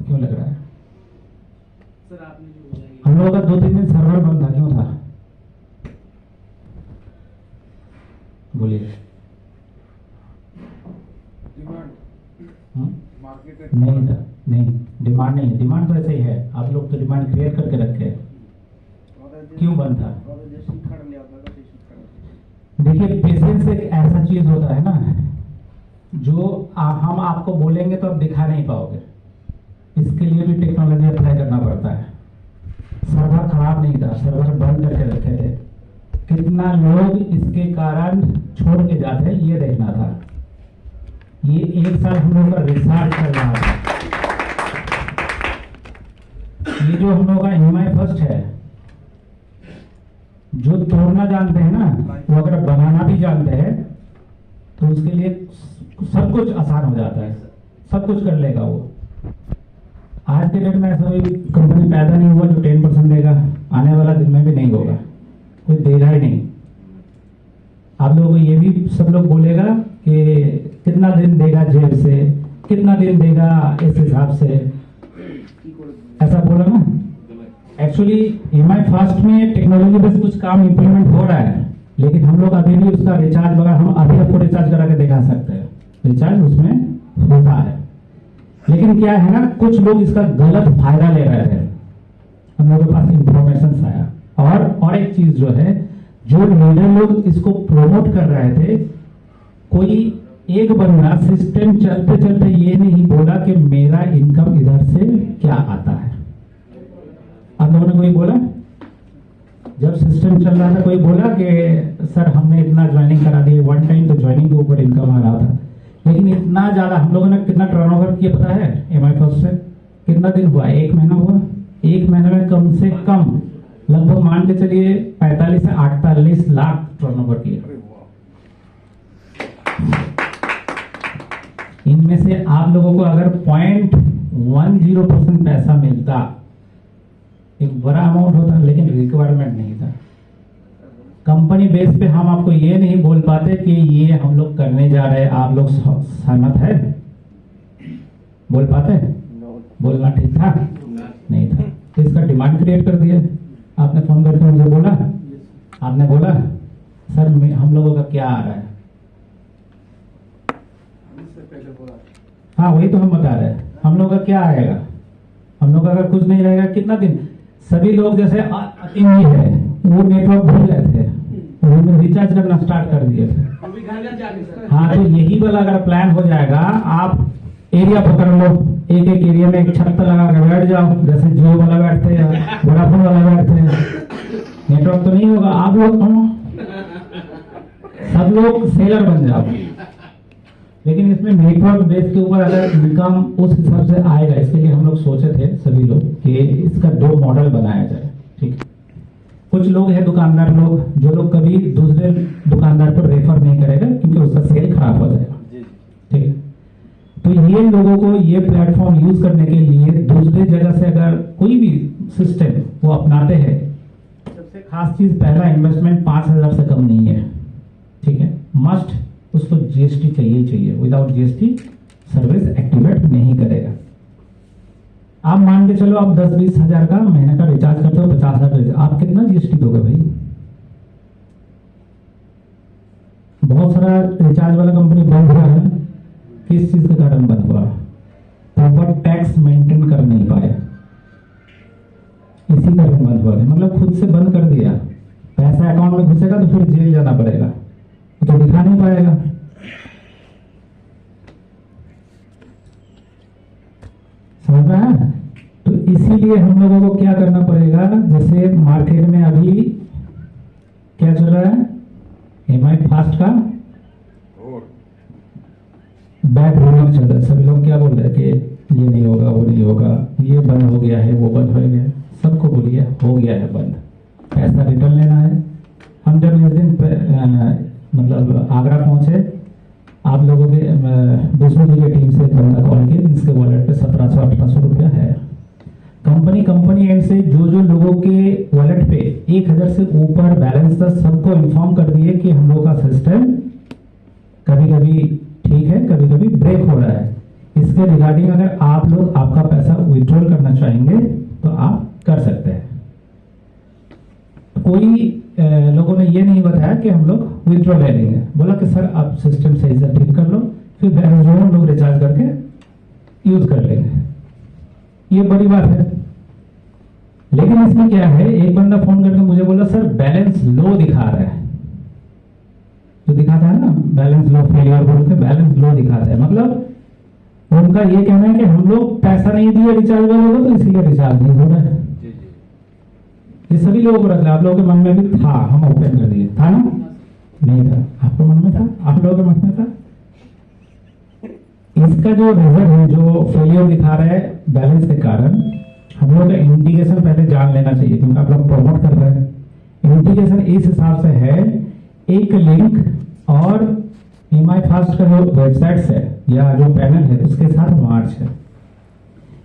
क्यों लग रहा है? सर आपने जो बोला ये- हम लोगों का 2-3 दिन सर्वर बंद था, क्यों था? बोलिए। नहीं था, नहीं डिमांड नहीं है। डिमांड तो ऐसे ही है, आप लोग तो डिमांड क्रिएट करके रखे हैं। क्यों बंद था? देखिए पेशेंस एक ऐसा चीज होता है ना जो हम आपको बोलेंगे तो आप दिखा नहीं पाओगे। इसके लिए भी टेक्नोलॉजी अप्लाई करना पड़ता है। सर्वर खराब नहीं था, सर्वर बंद करके रखे थे। कितना लोग इसके कारण छोड़ के जाते हैं ये देखना था। ये 1 साल हम लोग का रिसर्च चल रहा था। ये जो हम लोग का एमआई फर्स्ट है, जो तोड़ना जानते हैं ना, वो अगर बनाना भी जानते हैं तो उसके लिए सब कुछ आसान हो जाता है, सब कुछ कर लेगा वो। आज के डेट में ऐसा कोई कंपनी पैदा नहीं हुआ जो 10% देगा, आने वाला दिन में भी नहीं होगा, कोई देगा ही नहीं। आप लोगों को ये भी सब लोग बोलेगा कि कितना दिन देगा जेब से, कितना दिन देगा इस हिसाब से, ऐसा बोला ना। एक्चुअली एमआई फास्ट में टेक्नोलॉजी बेस कुछ काम इंप्लीमेंट हो रहा है, लेकिन हम लोग अभी भी उसका रिचार्ज वगैरह हम अभी आपको रिचार्ज करा के दिखा सकते हैं, रिचार्ज उसमें होता है। लेकिन क्या है ना, कुछ लोग इसका गलत फायदा ले रहे थे, हम लोगों के पास इंफॉर्मेशन आया। और एक चीज जो है, जो लीडर लोग इसको प्रमोट कर रहे थे, कोई एक बंदा सिस्टम चलते चलते ये नहीं बोला कि मेरा इनकम इधर से क्या आता है। आप लोगों ने कोई बोला? जब सिस्टम चल रहा था कोई बोला कि सर हमने इतना ज्वाइनिंग करा दिया, वन टाइम तो ज्वाइनिंग के ऊपर इनकम आ रहा था, लेकिन इतना ज्यादा हम लोगों ने कितना टर्नओवर किया पता है? एमआई फर्स्ट से कितना दिन हुआ? 1 महीना हुआ। 1 महीने में कम से कम लगभग मान के चलिए 45 से 48 लाख टर्नओवर किया। इनमें से आप लोगों को अगर 0.10% पैसा मिलता, एक बड़ा अमाउंट होता, लेकिन रिक्वायरमेंट नहीं था। कंपनी बेस पे हम आपको ये नहीं बोल पाते कि ये हम लोग करने जा रहे हैं, आप लोग सहमत है? बोल पाते? बोलना ठीक था? नहीं था। तो इसका डिमांड क्रिएट कर दिया। आपने फोन करके मुझे बोला, आपने बोला सर हम लोगों का क्या आ रहा है? हाँ वही तो हम बता रहे हैं, हम लोग का क्या आएगा? हम लोग का अगर कुछ नहीं रहेगा कितना दिन? सभी लोग जैसे अतिम है, वो नेटवर्क भूल गए थे, उन्होंने रिचार्ज करना स्टार्ट कर दिए थे। हाँ तो यही वाला अगर प्लान हो जाएगा, आप एरिया पकड़ लो, एक एक एरिया में एक छत लगा कर बैठ जाओ, जैसे जियो वाला बैठते हैं, वोडाफोन वाला बैठते हैं। नेटवर्क तो नहीं होगा, आप लोग सब लोग सेलर बन जाओ, लेकिन इसमें नेटवर्क बेस के ऊपर अगर इनकम उस हिसाब से आएगा, इसके लिए हम लोग सोचे थे सभी लोग कि इसका 2 मॉडल बनाया जाए। ठीक है, कुछ लोग हैं दुकानदार लोग, जो लोग कभी दूसरे दुकानदार को रेफर नहीं करेगा क्योंकि उसका सेल खराब हो जाएगा। ठीक है, तो ये लोगों को ये प्लेटफॉर्म यूज करने के लिए दूसरे जगह से अगर कोई भी सिस्टम वो अपनाते हैं, सबसे खास चीज पहला इन्वेस्टमेंट 5,000 से कम नहीं है। ठीक है, मस्ट उसको जीएसटी चाहिए, विदाउट जीएसटी सर्विस एक्टिवेट नहीं करेगा। आप मान के चलो आप 10-20 हजार का महीने का रिचार्ज करते हो, 50,000, आप कितना जीएसटी दोगे भाई? बहुत सारा रिचार्ज वाला कंपनी बंद हुआ है, किस चीज के कारण बंद हुआ? प्रॉपर टैक्स मेंटेन कर नहीं पाए, इसी कारण बंद हुआ है। मतलब खुद से बंद कर दिया, पैसा अकाउंट में घुसेगा तो फिर जेल जाना पड़ेगा, तो दिखा नहीं पाएगा। समझ रहा है? तो इसीलिए हम लोगों को क्या करना पड़ेगा, जैसे मार्केट में अभी क्या चल रहा है, एमआई फास्ट का बैड रूमर चल रहा है। सभी लोग क्या बोल रहे हैं कि ये नहीं होगा, वो नहीं होगा, ये बंद हो गया है, वो बंद हो गया है। सबको बोलिए हो गया है बंद, पैसा रिटर्न लेना है। हम जब इस दिन मतलब आगरा पहुंचे, आप लोगों के विष्णु जी की टीम से एक बंदा कॉल किया जिसके वॉलेट पे 1700-1800 रुपया है। कंपनी एंड से जो लोगों के वॉलेट पे 1,000 से ऊपर बैलेंस था, सबको इन्फॉर्म कर दिए कि हम लोग का सिस्टम कभी कभी ठीक है, कभी कभी ब्रेक हो रहा है। इसके रिगार्डिंग अगर आप लोग आपका पैसा विड्रॉल करना चाहेंगे तो आप कर सकते हैं। कोई लोगों ने ये नहीं बताया कि हम लोग विड्रॉ ले लेंगे, बोला कि सर आप सिस्टम सही से ठीक कर लो, फिर बैलेंस जो हम लोग रिचार्ज करके यूज कर लेंगे। ये बड़ी बात है। लेकिन इसमें क्या है, एक बंदा फोन करके मुझे बोला सर बैलेंस लो दिखा रहा है, जो दिखाता है ना बैलेंस लो, फेलियर बोल के बैलेंस लो दिखाता है। मतलब उनका ये कहना है कि हम लोग पैसा नहीं दिए रिचार्ज वालों को, तो इसीलिए रिचार्ज नहीं हो रहा है। ये सभी लोगों को रखना, आप लोगों के मन में भी था, हम ओपन कर दिए, था ना? नहीं था, आपके मन में था, आप लोगों के मन में था। इसका जो रिजल्ट है, जो फेलियर दिखा रहा है बैलेंस के कारण, हम लोग का इंडिकेशन पहले जान लेना चाहिए, क्योंकि आप लोग प्रमोट कर रहे हैं। इंटीग्रेशन इस हिसाब से है, एक लिंक और एमआई फास्ट का जो वेबसाइट्स है या जो पैनल है उसके साथ मार्च है।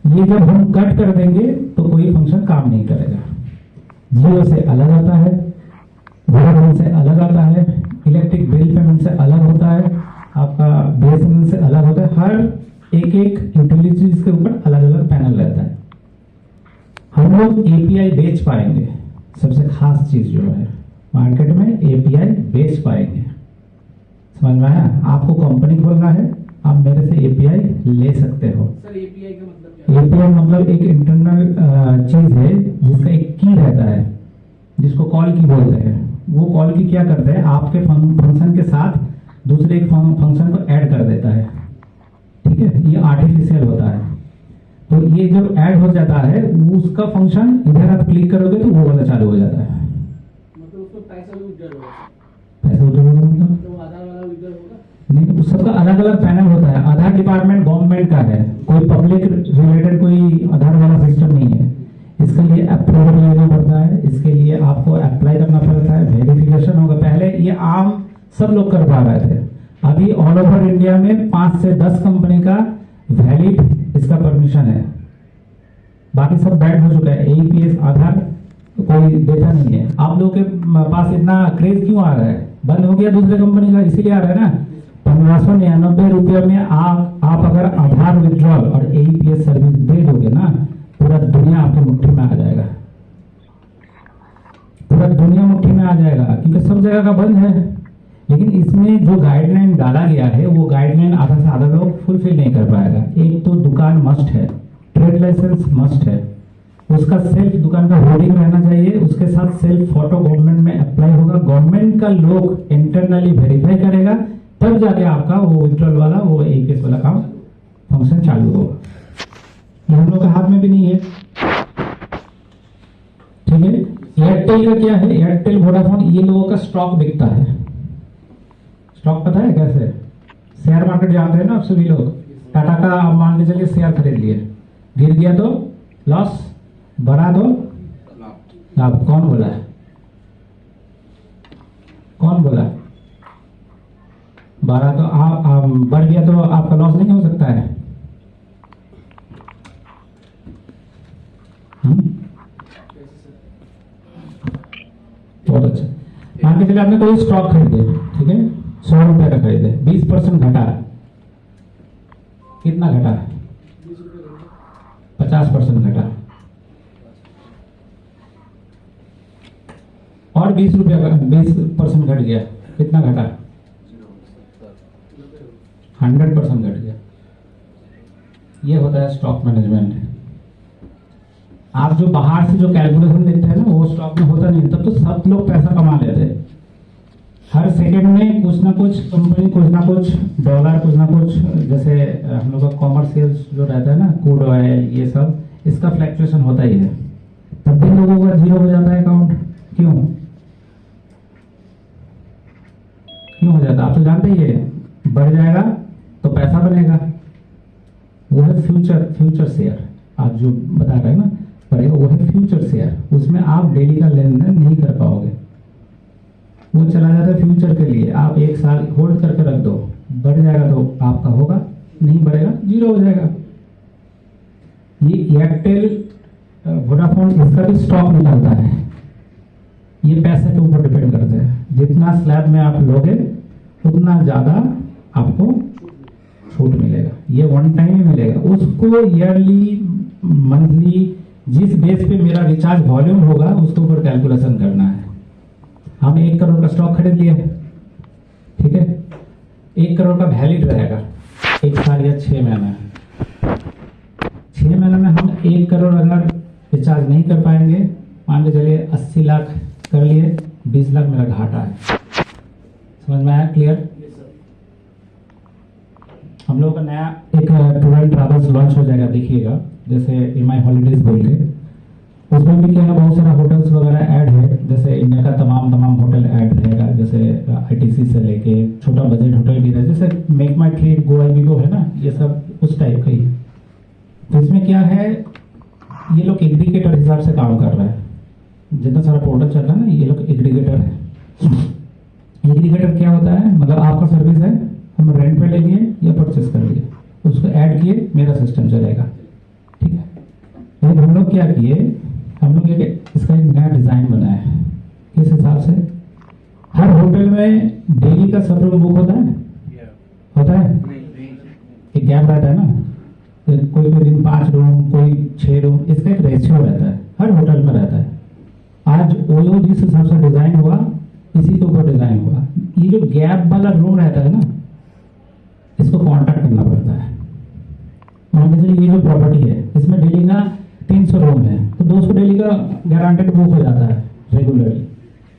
ये जब हम कट कर देंगे तो कोई फंक्शन काम नहीं करेगा। जियो से अलग आता है, वोडाफोन से अलग आता है, इलेक्ट्रिक बिल पेमेंट से अलग होता है, आपका बीएसएनएल से अलग होता है। हर एक यूटिलिटीज के ऊपर अलग अलग पैनल रहता है। हम लोग एपीआई बेच पाएंगे, सबसे खास चीज जो है मार्केट में एपीआई बेच पाएंगे। समझ में आया? आपको कंपनी खोलना है, आप मेरे से एपीआई ले सकते हो। सर एपीआई का मतलब क्या है? एपीआई मतलब एक इंटरनल चीज है जिसका एक की रहता है, जिसको कॉल की बोलते हैं। वो कॉल की क्या करता है, आपके फंक्शन के साथ दूसरे एक फंक्शन को ऐड कर देता है। ठीक है, ये आर्टिफिशियल होता है। तो ये जब ऐड हो जाता है उसका फंक्शन इधर आप क्लिक करोगे तो वो वाला चालू हो जाता है। मतलब उसको पैसा भी विड्रॉल होगा, पैसा उधर होगा मतलब तो आधार वाला विड्रॉल होगा। नहीं, तो सबका अलग अलग पैनल होता है। आधार डिपार्टमेंट गवर्नमेंट का है, कोई पब्लिक रिलेटेड कोई आधार वाला सिस्टम नहीं है। इसके लिए अप्रूवल लेना पड़ता है, इसके लिए आपको अप्लाई करना पड़ता है, वेरिफिकेशन होगा। पहले ये आम सब लोग कर पा रहे थे, अभी ऑल ओवर इंडिया में 5 से 10 कंपनी का वैलिड इसका परमिशन है। बाकी सब बैन हो चुका है। एईपीएस आधार कोई देता नहीं है। आप लोगों के पास इतना क्रेज क्यों आ रहा है? बंद हो गया दूसरे कंपनी का, इसीलिए आ रहा है ना। 1599 रुपये में आप अगर आधार विड्रॉल और एईपीएस सर्विस दे दोगे ना, पूरा दुनिया आपकी मुट्ठी में आ जाएगा। पूरा दुनिया मुट्ठी में आ जाएगा, क्योंकि सब जगह का बंद है। लेकिन इसमें जो गाइडलाइन डाला गया है वो गाइडलाइन आधा से आधा लोग फुलफिल नहीं कर पाएगा। एक तो दुकान मस्ट है, ट्रेड लाइसेंस मस्ट है, उसका सेल्फ दुकान का होर्डिंग रहना चाहिए, उसके साथ सेल्फ फोटो गवर्नमेंट में अप्लाई होगा, गवर्नमेंट का लोग इंटरनली वेरीफाई करेगा, तब जाके आपका वो विड्रॉल वाला वो एईपीएस वाला काम फंक्शन चालू होगा। ये हम लोग के हाथ में भी नहीं है। ठीक है, एयरटेल का क्या है, एयरटेल वोडाफोन ये लोगों का स्टॉक बिकता है। स्टॉक पता है कैसे? शेयर मार्केट जानते हैं ना आप सभी लोग। टाटा का आप मान के चलिए शेयर खरीद लिए, गिर गया तो लॉस, बढ़ा तो लाभ। कौन बोला है? कौन बोला? बढ़ा तो आप बढ़ गया तो आपका लॉस नहीं हो सकता है। बहुत अच्छा। मान के चलिए आपने कोई स्टॉक खरीदे, ठीक है, 100 रुपए का खरीदे, 20% घटा, कितना घटा? 50% घटा। और 20 रुपया का 20% घट गया, कितना घटा? 100% घट गया। ये होता है स्टॉक मैनेजमेंट। आप जो बाहर से जो कैलकुलेशन देखते हैं ना वो स्टॉक में होता नहीं, तब तो सब लोग पैसा कमा लेते। हर सेकंड में कुछ ना कुछ कंपनी, कुछ ना कुछ डॉलर, कुछ ना कुछ, जैसे हम लोग का कॉमर्शियल जो रहता है ना, क्रूड ऑयल, ये सब इसका फ्लक्चुएशन होता ही है। तब भी लोगों का जीरो हो जाता है अकाउंट। क्यों हो जाता? आप तो जानते ही है, बढ़ जाएगा तो पैसा बनेगा। वो है फ्यूचर शेयर। आप जो बता रहे हैं ना पड़ेगा, वो है फ्यूचर शेयर। उसमें आप डेली का लेन देन नहीं कर पाओगे, वो चला जाता है फ्यूचर के लिए। आप 1 साल होल्ड करके रख दो, बढ़ जाएगा तो आपका होगा, नहीं बढ़ेगा जीरो हो जाएगा। ये एयरटेल वोडाफोन इसका भी स्टॉक निकलता है। ये पैसे के ऊपर डिपेंड करते हैं। जितना स्लैब में आप लोगे उतना ज्यादा आपको छूट मिलेगा। ये वन टाइम ही मिलेगा। उसको ईयरली, मंथली, जिस बेस पे मेरा रिचार्ज वॉल्यूम होगा उसके ऊपर कैलकुलेशन करना है। हम 1 करोड़ का स्टॉक खरीद लिए, ठीक है, 1 करोड़ का वैलिड रहेगा 1 साल या 6 महीने। 6 महीने में हम 1 करोड़ अगर रिचार्ज नहीं कर पाएंगे, मान के चलिए 80 लाख कर लिए, 20 लाख मेरा घाटा है। समझ में आया? क्लियर? हम लोगों का नया एक टूर एंड ट्रैवल्स लॉन्च हो जाएगा, देखिएगा, जैसे एमआई हॉलीडेज बोल के। उसमें भी क्या है, बहुत सारा होटल्स वगैरह ऐड है। जैसे इंडिया का तमाम होटल ऐड रहेगा, जैसे आईटीसी से लेके छोटा बजट होटल भी है, जैसे मेक माई ट्रिप, गोवा वीगो है ना, ये सब उस टाइप का ही। तो इसमें क्या है, ये लोग इंडिकेटर हिसाब से काम कर रहा है। जितना सारा पोर्टल चल रहा है ना, ये लोग एग्रीगेटर है। एग्रीगेटर क्या होता है, मतलब आपका सर्विस है, हम रेंट पे ले लिए या परचेस कर लिए, उसको ऐड किए, मेरा सिस्टम चलेगा, ठीक है। लेकिन हम लोग क्या किए, हम लोग इसका एक नया डिज़ाइन बनाया है। किस हिसाब से, हर होटल में डेली का सब रूम बुक होता है, होता है, एक गैप रहता है ना, कोई दिन 5 रूम, कोई 6 रूम, इसका एक रेशियो रहता है, हर होटल में रहता है। आज ओयो जिस हिसाब से डिजाइन हुआ, इसी के ऊपर डिजाइन हुआ। ये जो गैप वाला रूम रहता है ना, इसको कॉन्ट्रैक्ट करना पड़ता है। मान लीजिए ये जो प्रॉपर्टी है, इसमें डेली का 300 रूम है, तो 200 डेली का गारंटेड बुक हो जाता है रेगुलरली।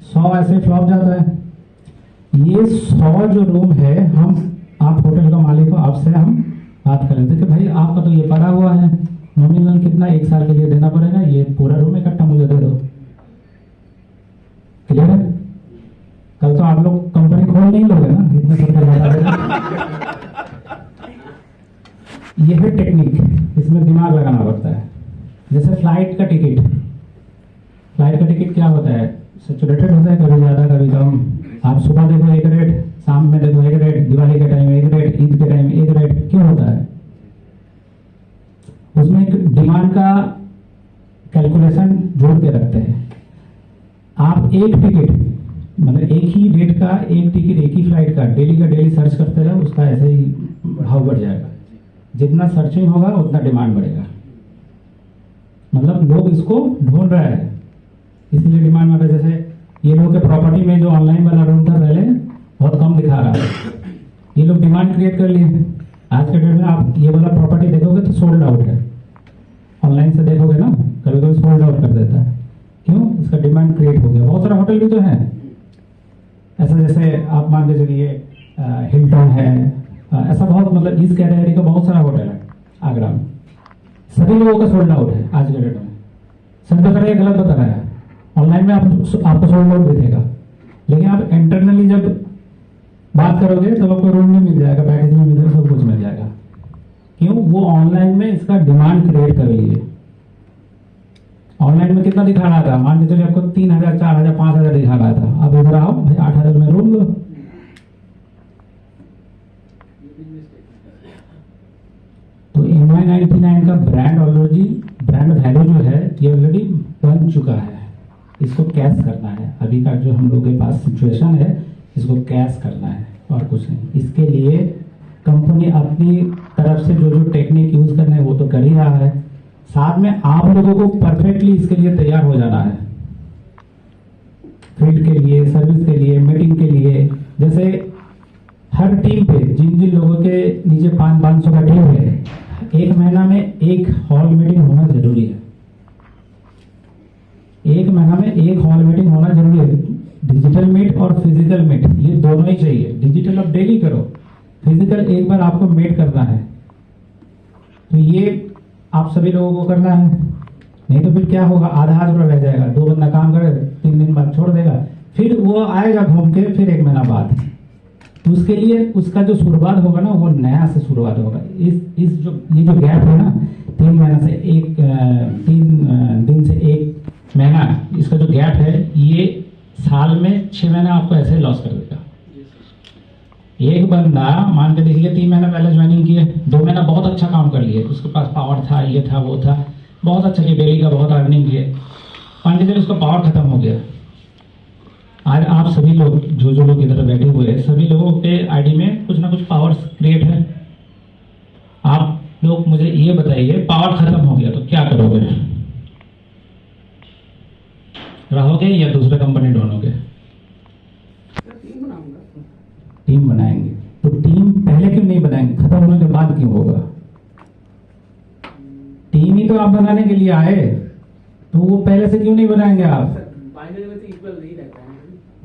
100 ऐसे फ्लॉप जाता है। ये 100 जो रूम है, आप होटल का मालिक हो, आपसे हम बात कर लेते कि भाई आपका तो ये पड़ा हुआ है, नॉमिनल कितना 1 साल के लिए देना पड़ेगा, ये पूरा रूम इकट्ठा मुझे दे दो। क्लियर है? कल तो आप लोग कंपनी खोल नहीं लोगे ना, इतने सब ये है टेक्निक, इसमें दिमाग लगाना पड़ता है। जैसे फ्लाइट का टिकट क्या होता है, सैचुरेटेड होता है, कभी ज़्यादा कभी कम। आप सुबह देखो एक रेट, शाम में देखो एक रेट, दिवाली के टाइम एक रेट, ईद के टाइम एक रेट, क्यों होता है? उसमें एक डिमांड का कैलकुलेशन जोड़ के रखते हैं। आप एक टिकट, मतलब एक ही डेट का एक टिकट, एक ही फ्लाइट का डेली सर्च करते रहो, उसका ऐसे ही भाव बढ़ जाएगा। जितना सर्चिंग होगा उतना डिमांड बढ़ेगा, मतलब लोग इसको ढूंढ रहे हैं, इसलिए डिमांड बढ़ रहा है। जैसे ये लोग के प्रॉपर्टी में जो ऑनलाइन वाला रूम था पहले, बहुत कम दिखा रहा है, ये लोग डिमांड क्रिएट कर लिए। आज के डेट में आप ये वाला प्रॉपर्टी देखोगे तो सोल्ड आउट है, ऑनलाइन से देखोगे ना, कभी कभी सोल्ड आउट कर देता है। क्यों? इसका डिमांड क्रिएट हो गया। बहुत सारा होटल भी तो है ऐसा, जैसे आप मान के चलिए हिल्टन है, ऐसा बहुत, मतलब इस कैटेगरी का बहुत सारा होटल है आगरा में, सभी लोगों का सोल्ड आउट है आज के डेट में। सब बता रहे हैं, गलत बता रहा है। ऑनलाइन में आपको सोल्ड आउट दिखेगा, लेकिन आप इंटरनली जब बात करोगे तो आपको रूम में मिल जाएगा, पैकेज में मिल जाएगा, सब कुछ मिल जाएगा। क्यों? वो ऑनलाइन में इसका डिमांड क्रिएट कर लिए। ऑनलाइन में कितना दिखा रहा था, मान के चलिए आपको 3000, 4000, 5000 दिखा रहा था, अब इधर आओ भाई 8000 में रूम लो। तो MI99 का ब्रांड वैल्यू जो है, ये ऑलरेडी बन चुका है, इसको कैश करना है। अभी का जो हम लोगों के पास सिचुएशन है, इसको कैश करना है और कुछ नहीं। इसके लिए कंपनी अपनी तरफ से जो टेक्निक यूज करना है वो तो कर ही रहा है, साथ में आप लोगों को परफेक्टली इसके लिए तैयार हो जाना है। फील्ड के लिए, सर्विस के लिए, मीटिंग के लिए। जैसे हर टीम पे जिन लोगों के नीचे 500 का टीम है, 1 महीना में एक हॉल मीटिंग होना जरूरी है। 1 महीना में एक हॉल मीटिंग होना जरूरी है। डिजिटल मीट और फिजिकल मीट, ये दोनों ही चाहिए। डिजिटल अब डेली करो, फिजिकल एक बार आपको मीट करना है। तो ये आप सभी लोगों को करना है, नहीं तो फिर क्या होगा, आधा अधूरा रह जाएगा। 2 बंदा काम करे, 3 दिन बाद छोड़ देगा, फिर वो आएगा घूम के, फिर 1 महीना बाद। तो उसके लिए उसका जो शुरुआत होगा ना, वो नया से शुरुआत होगा। ये जो गैप है ना, 3 महीना से 3 दिन से 1 महीना, इसका जो गैप है, ये साल में 6 महीना आपको ऐसे लॉस कर देगा। एक बंदा मान के देखिए 3 महीना पहले ज्वाइनिंग किए, 2 महीना बहुत अच्छा काम कर लिए, उसके पास पावर था, ये था, वो था, बहुत अच्छा किया, डेली का बहुत अर्निंग किए। मान के चलिए उसका पावर खत्म हो गया। आज आप सभी लोग जो लोग इधर बैठे हुए हैं, सभी लोगों के आईडी में कुछ ना कुछ पावर्स क्रिएट है। आप लोग मुझे ये बताइए, पावर खत्म हो गया तो क्या करोगे? रहोगे या दूसरे कंपनी ढूंढोगे? टीम बनाएंगे। तो टीम पहले क्यों नहीं बनाएंगे, खत्म होने के बाद क्यों होगा? टीम ही तो आप बनाने के लिए आए, तो वो पहले से क्यों नहीं बनाएंगे आप?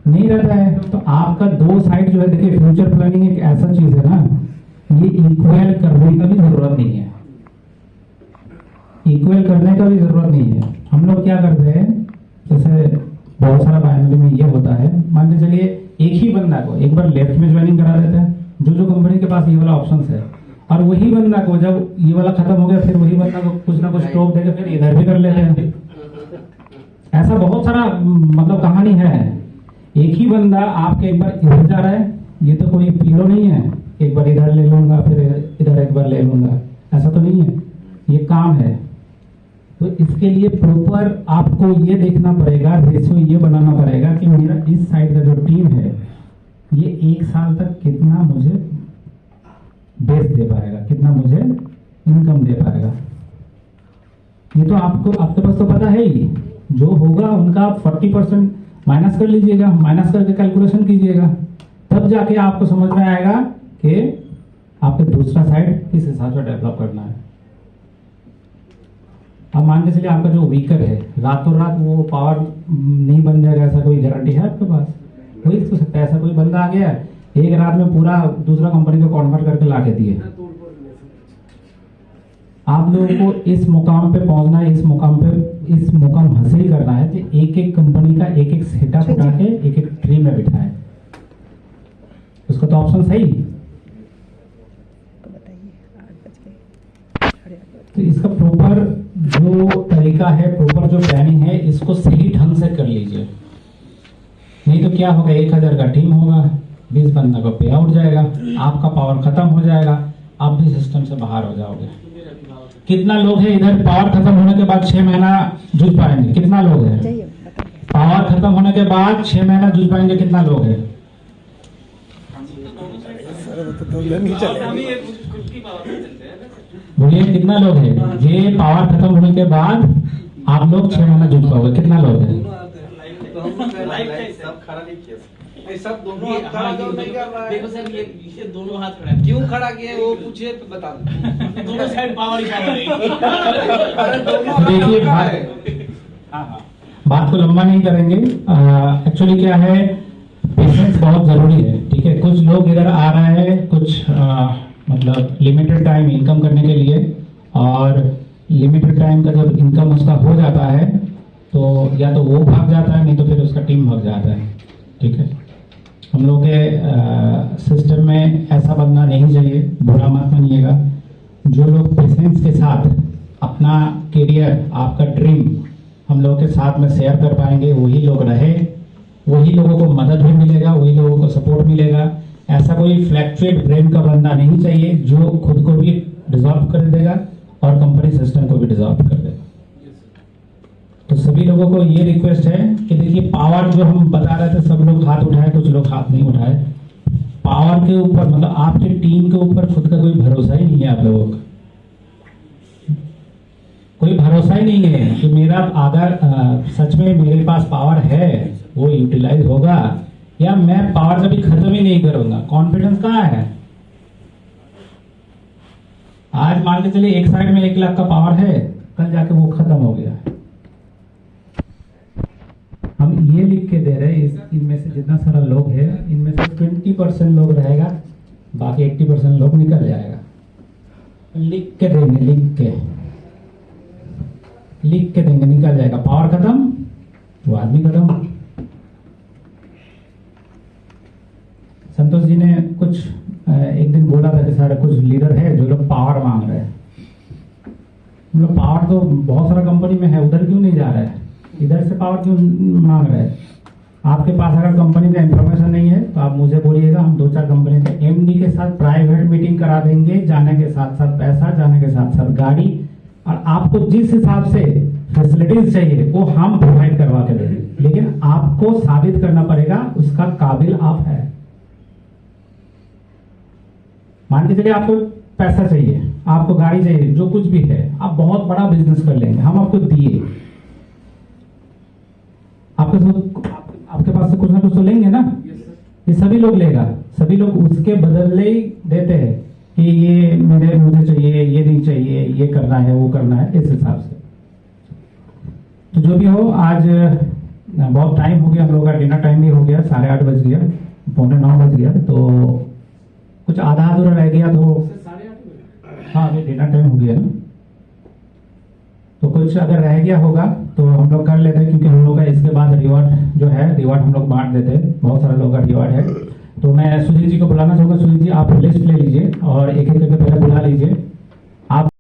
नहीं रहता है। तो आपका 2 साइड जो है, देखिए फ्यूचर प्लानिंग एक ऐसा चीज है ना, ये इक्वल करने का भी जरूरत नहीं है। इक्वल करने का भी जरूरत नहीं है। हम लोग क्या करते हैं, जैसे बहुत सारा बाइनरी में ये होता है, मान के चलिए एक ही बंदा को एक बार लेफ्ट में ज्वाइनिंग करा देते हैं, जो कंपनी के पास ये वाला ऑप्शन है, और वही बंदा को जब ये वाला खत्म हो गया, फिर वही बंदा को कुछ ना कुछ टॉप देकर फिर इधर भी कर लेते हैं। ऐसा बहुत सारा मतलब कहानी है। एक ही बंदा आपके एक बार इधर जा रहा है, ये तो कोई पीलो नहीं है, एक बार इधर ले लूंगा फिर इधर एक बार ले लूंगा, ऐसा तो नहीं है, ये काम है। तो इसके लिए प्रॉपर आपको ये देखना पड़ेगा, रेशियो ये बनाना पड़ेगा कि मेरा इस साइड का जो टीम है ये 1 साल तक कितना मुझे बेस दे पाएगा, कितना मुझे इनकम दे पाएगा। ये तो आपको आपके पास तो पता है ही, जो होगा उनका 40% माइनस कर लीजिएगा, माइनस करके कैलकुलेशन कीजिएगा, तब जाके आपको समझ में आएगा कि आपको दूसरा साइड किस हिसाब से डेवलप करना है। अब मान के चलिए आपका जो वीकर है रातों रात वो पावर नहीं बन जाएगा, ऐसा कोई गारंटी है आपके पास? हो ही तो सकता है। ऐसा कोई बंदा आ गया एक रात में पूरा दूसरा कंपनी को कन्वर्ट करके ला के दिए। आप लोगों को इस मुकाम पे पहुंचना है, इस मुकाम हासिल करना है कि एक एक कंपनी का एक एक सेटअप उठा के एक एक ट्री में बिठाए। उसका तो ऑप्शन सही। तो इसका प्रॉपर जो तरीका है, प्रॉपर जो प्लानिंग है, इसको सही ढंग से कर लीजिए। नहीं तो क्या होगा, 1000 का टीम होगा, 20 बंदा का पे आउट जाएगा, आपका पावर खत्म हो जाएगा, आप भी सिस्टम से बाहर हो जाओगे। कितना लोग है इधर पावर खत्म होने के बाद 6 महीना जूझ पाएंगे? कितना लोग है पावर खत्म होने के बाद 6 महीना जूझ पाएंगे? कितना लोग है? बोलिए कितना लोग है ये पावर खत्म होने के बाद आप लोग 6 महीना जूझ पाओगे? कितना लोग है? सब खड़ा नहीं किया। सब दोनों हाथ खड़ा क्यों नहीं कर रहा है? देखो सर ये दोनों हाथ खड़ा है। क्यों खड़ा किए वो पूछिए तो बता दो। दोनों साइड पावर ही पावर है। अरे दोनों हाथ देखिए खड़ा है। बात को लंबा नहीं करेंगे। एक्चुअली क्या है, पेशेंस बहुत जरूरी है। ठीक है, कुछ लोग इधर आ रहे हैं कुछ मतलब लिमिटेड टाइम इनकम करने के लिए, और लिमिटेड टाइम का जब इनकम उसका हो जाता है तो या तो वो भाग जाता है, नहीं तो फिर उसका टीम भाग जाता है। ठीक है, हम लोग के सिस्टम में ऐसा बनना नहीं चाहिए, बुरा मत मानिएगा। जो लोग पेशेंस के साथ अपना करियर, आपका ड्रीम हम लोग के साथ में शेयर कर पाएंगे, वही लोग रहे, वही लोगों को मदद भी मिलेगा, वही लोगों को सपोर्ट मिलेगा। ऐसा कोई फ्लैक्चुएट ब्रेन का बंदा नहीं चाहिए जो खुद को भी डिजॉल्व कर देगा और कंपनी सिस्टम को भी डिजॉल्व कर देगा। तो सभी लोगों को ये रिक्वेस्ट है कि देखिए, पावर जो हम बता रहे थे, सब लोग हाथ उठाए, कुछ लोग हाथ नहीं उठाए। पावर के ऊपर मतलब आपकी टीम के ऊपर खुद का कोई भरोसा ही नहीं है। आप लोगों का कोई भरोसा ही नहीं है कि मेरा अगर सच में मेरे पास पावर है वो यूटिलाइज होगा, या मैं पावर कभी खत्म ही नहीं करूंगा। कॉन्फिडेंस कहाँ है? आज मान के चलिए एक साइड में 1 लाख का पावर है, कल जाके वो खत्म हो गया। हम ये लिख के दे रहे हैं, इनमें से जितना सारा लोग है इनमें से 20% लोग रहेगा, बाकी 80% लोग निकल जाएगा। लिख के देंगे, लिख के देंगे, निकल जाएगा। पावर खत्म, वो आदमी खत्म। संतोष जी ने कुछ एक दिन बोला था कि सारे कुछ लीडर है जो लोग पावर मांग रहे हैं। हम लोग पावर तो बहुत सारा कंपनी में है, उधर क्यों नहीं जा रहा है? इधर से पावर क्यों मांग रहे हैं? आपके पास अगर कंपनी का इंफॉर्मेशन नहीं है तो आप मुझे बोलिएगा, हम 2-4 कंपनी के एमडी के साथ प्राइवेट मीटिंग करा देंगे, जाने के साथ साथ पैसा, जाने के साथ साथ गाड़ी, और आपको जिस हिसाब से फैसिलिटीज चाहिए वो हम प्रोवाइड करवा के देंगे। लेकिन आपको साबित करना पड़ेगा उसका काबिल आप है। मान के चलिए आपको पैसा चाहिए, आपको गाड़ी चाहिए, जो कुछ भी है, आप बहुत बड़ा बिजनेस कर लेंगे, हम आपको दिए, आपके पास से कुछ ना कुछ तो लेंगे ना। ये सभी लोग लेगा, सभी लोग उसके बदले ही देते हैं कि ये मुझे चाहिए, ये नहीं चाहिए, ये करना है, वो करना है, इस हिसाब से। तो जो भी हो, आज बहुत टाइम हो गया, हम लोग का डिनर टाइम भी हो गया, 8:30 बज गया, 8:45 बज गया, तो कुछ आधा अधूरा रह गया तो हाँ, अभी डिनर टाइम हो गया ना, तो कुछ अगर रह गया होगा तो हम लोग कर लेते हैं, क्योंकि हम लोग का इसके बाद रिवॉर्ड जो है, रिवॉर्ड हम लोग बांट देते हैं, बहुत सारे लोगों का रिवॉर्ड है। तो मैं सुजीत जी को बुलाना चाहूँगा। सुजीत जी, आप लिस्ट ले लीजिए और एक एक करके पहले बुला लीजिए।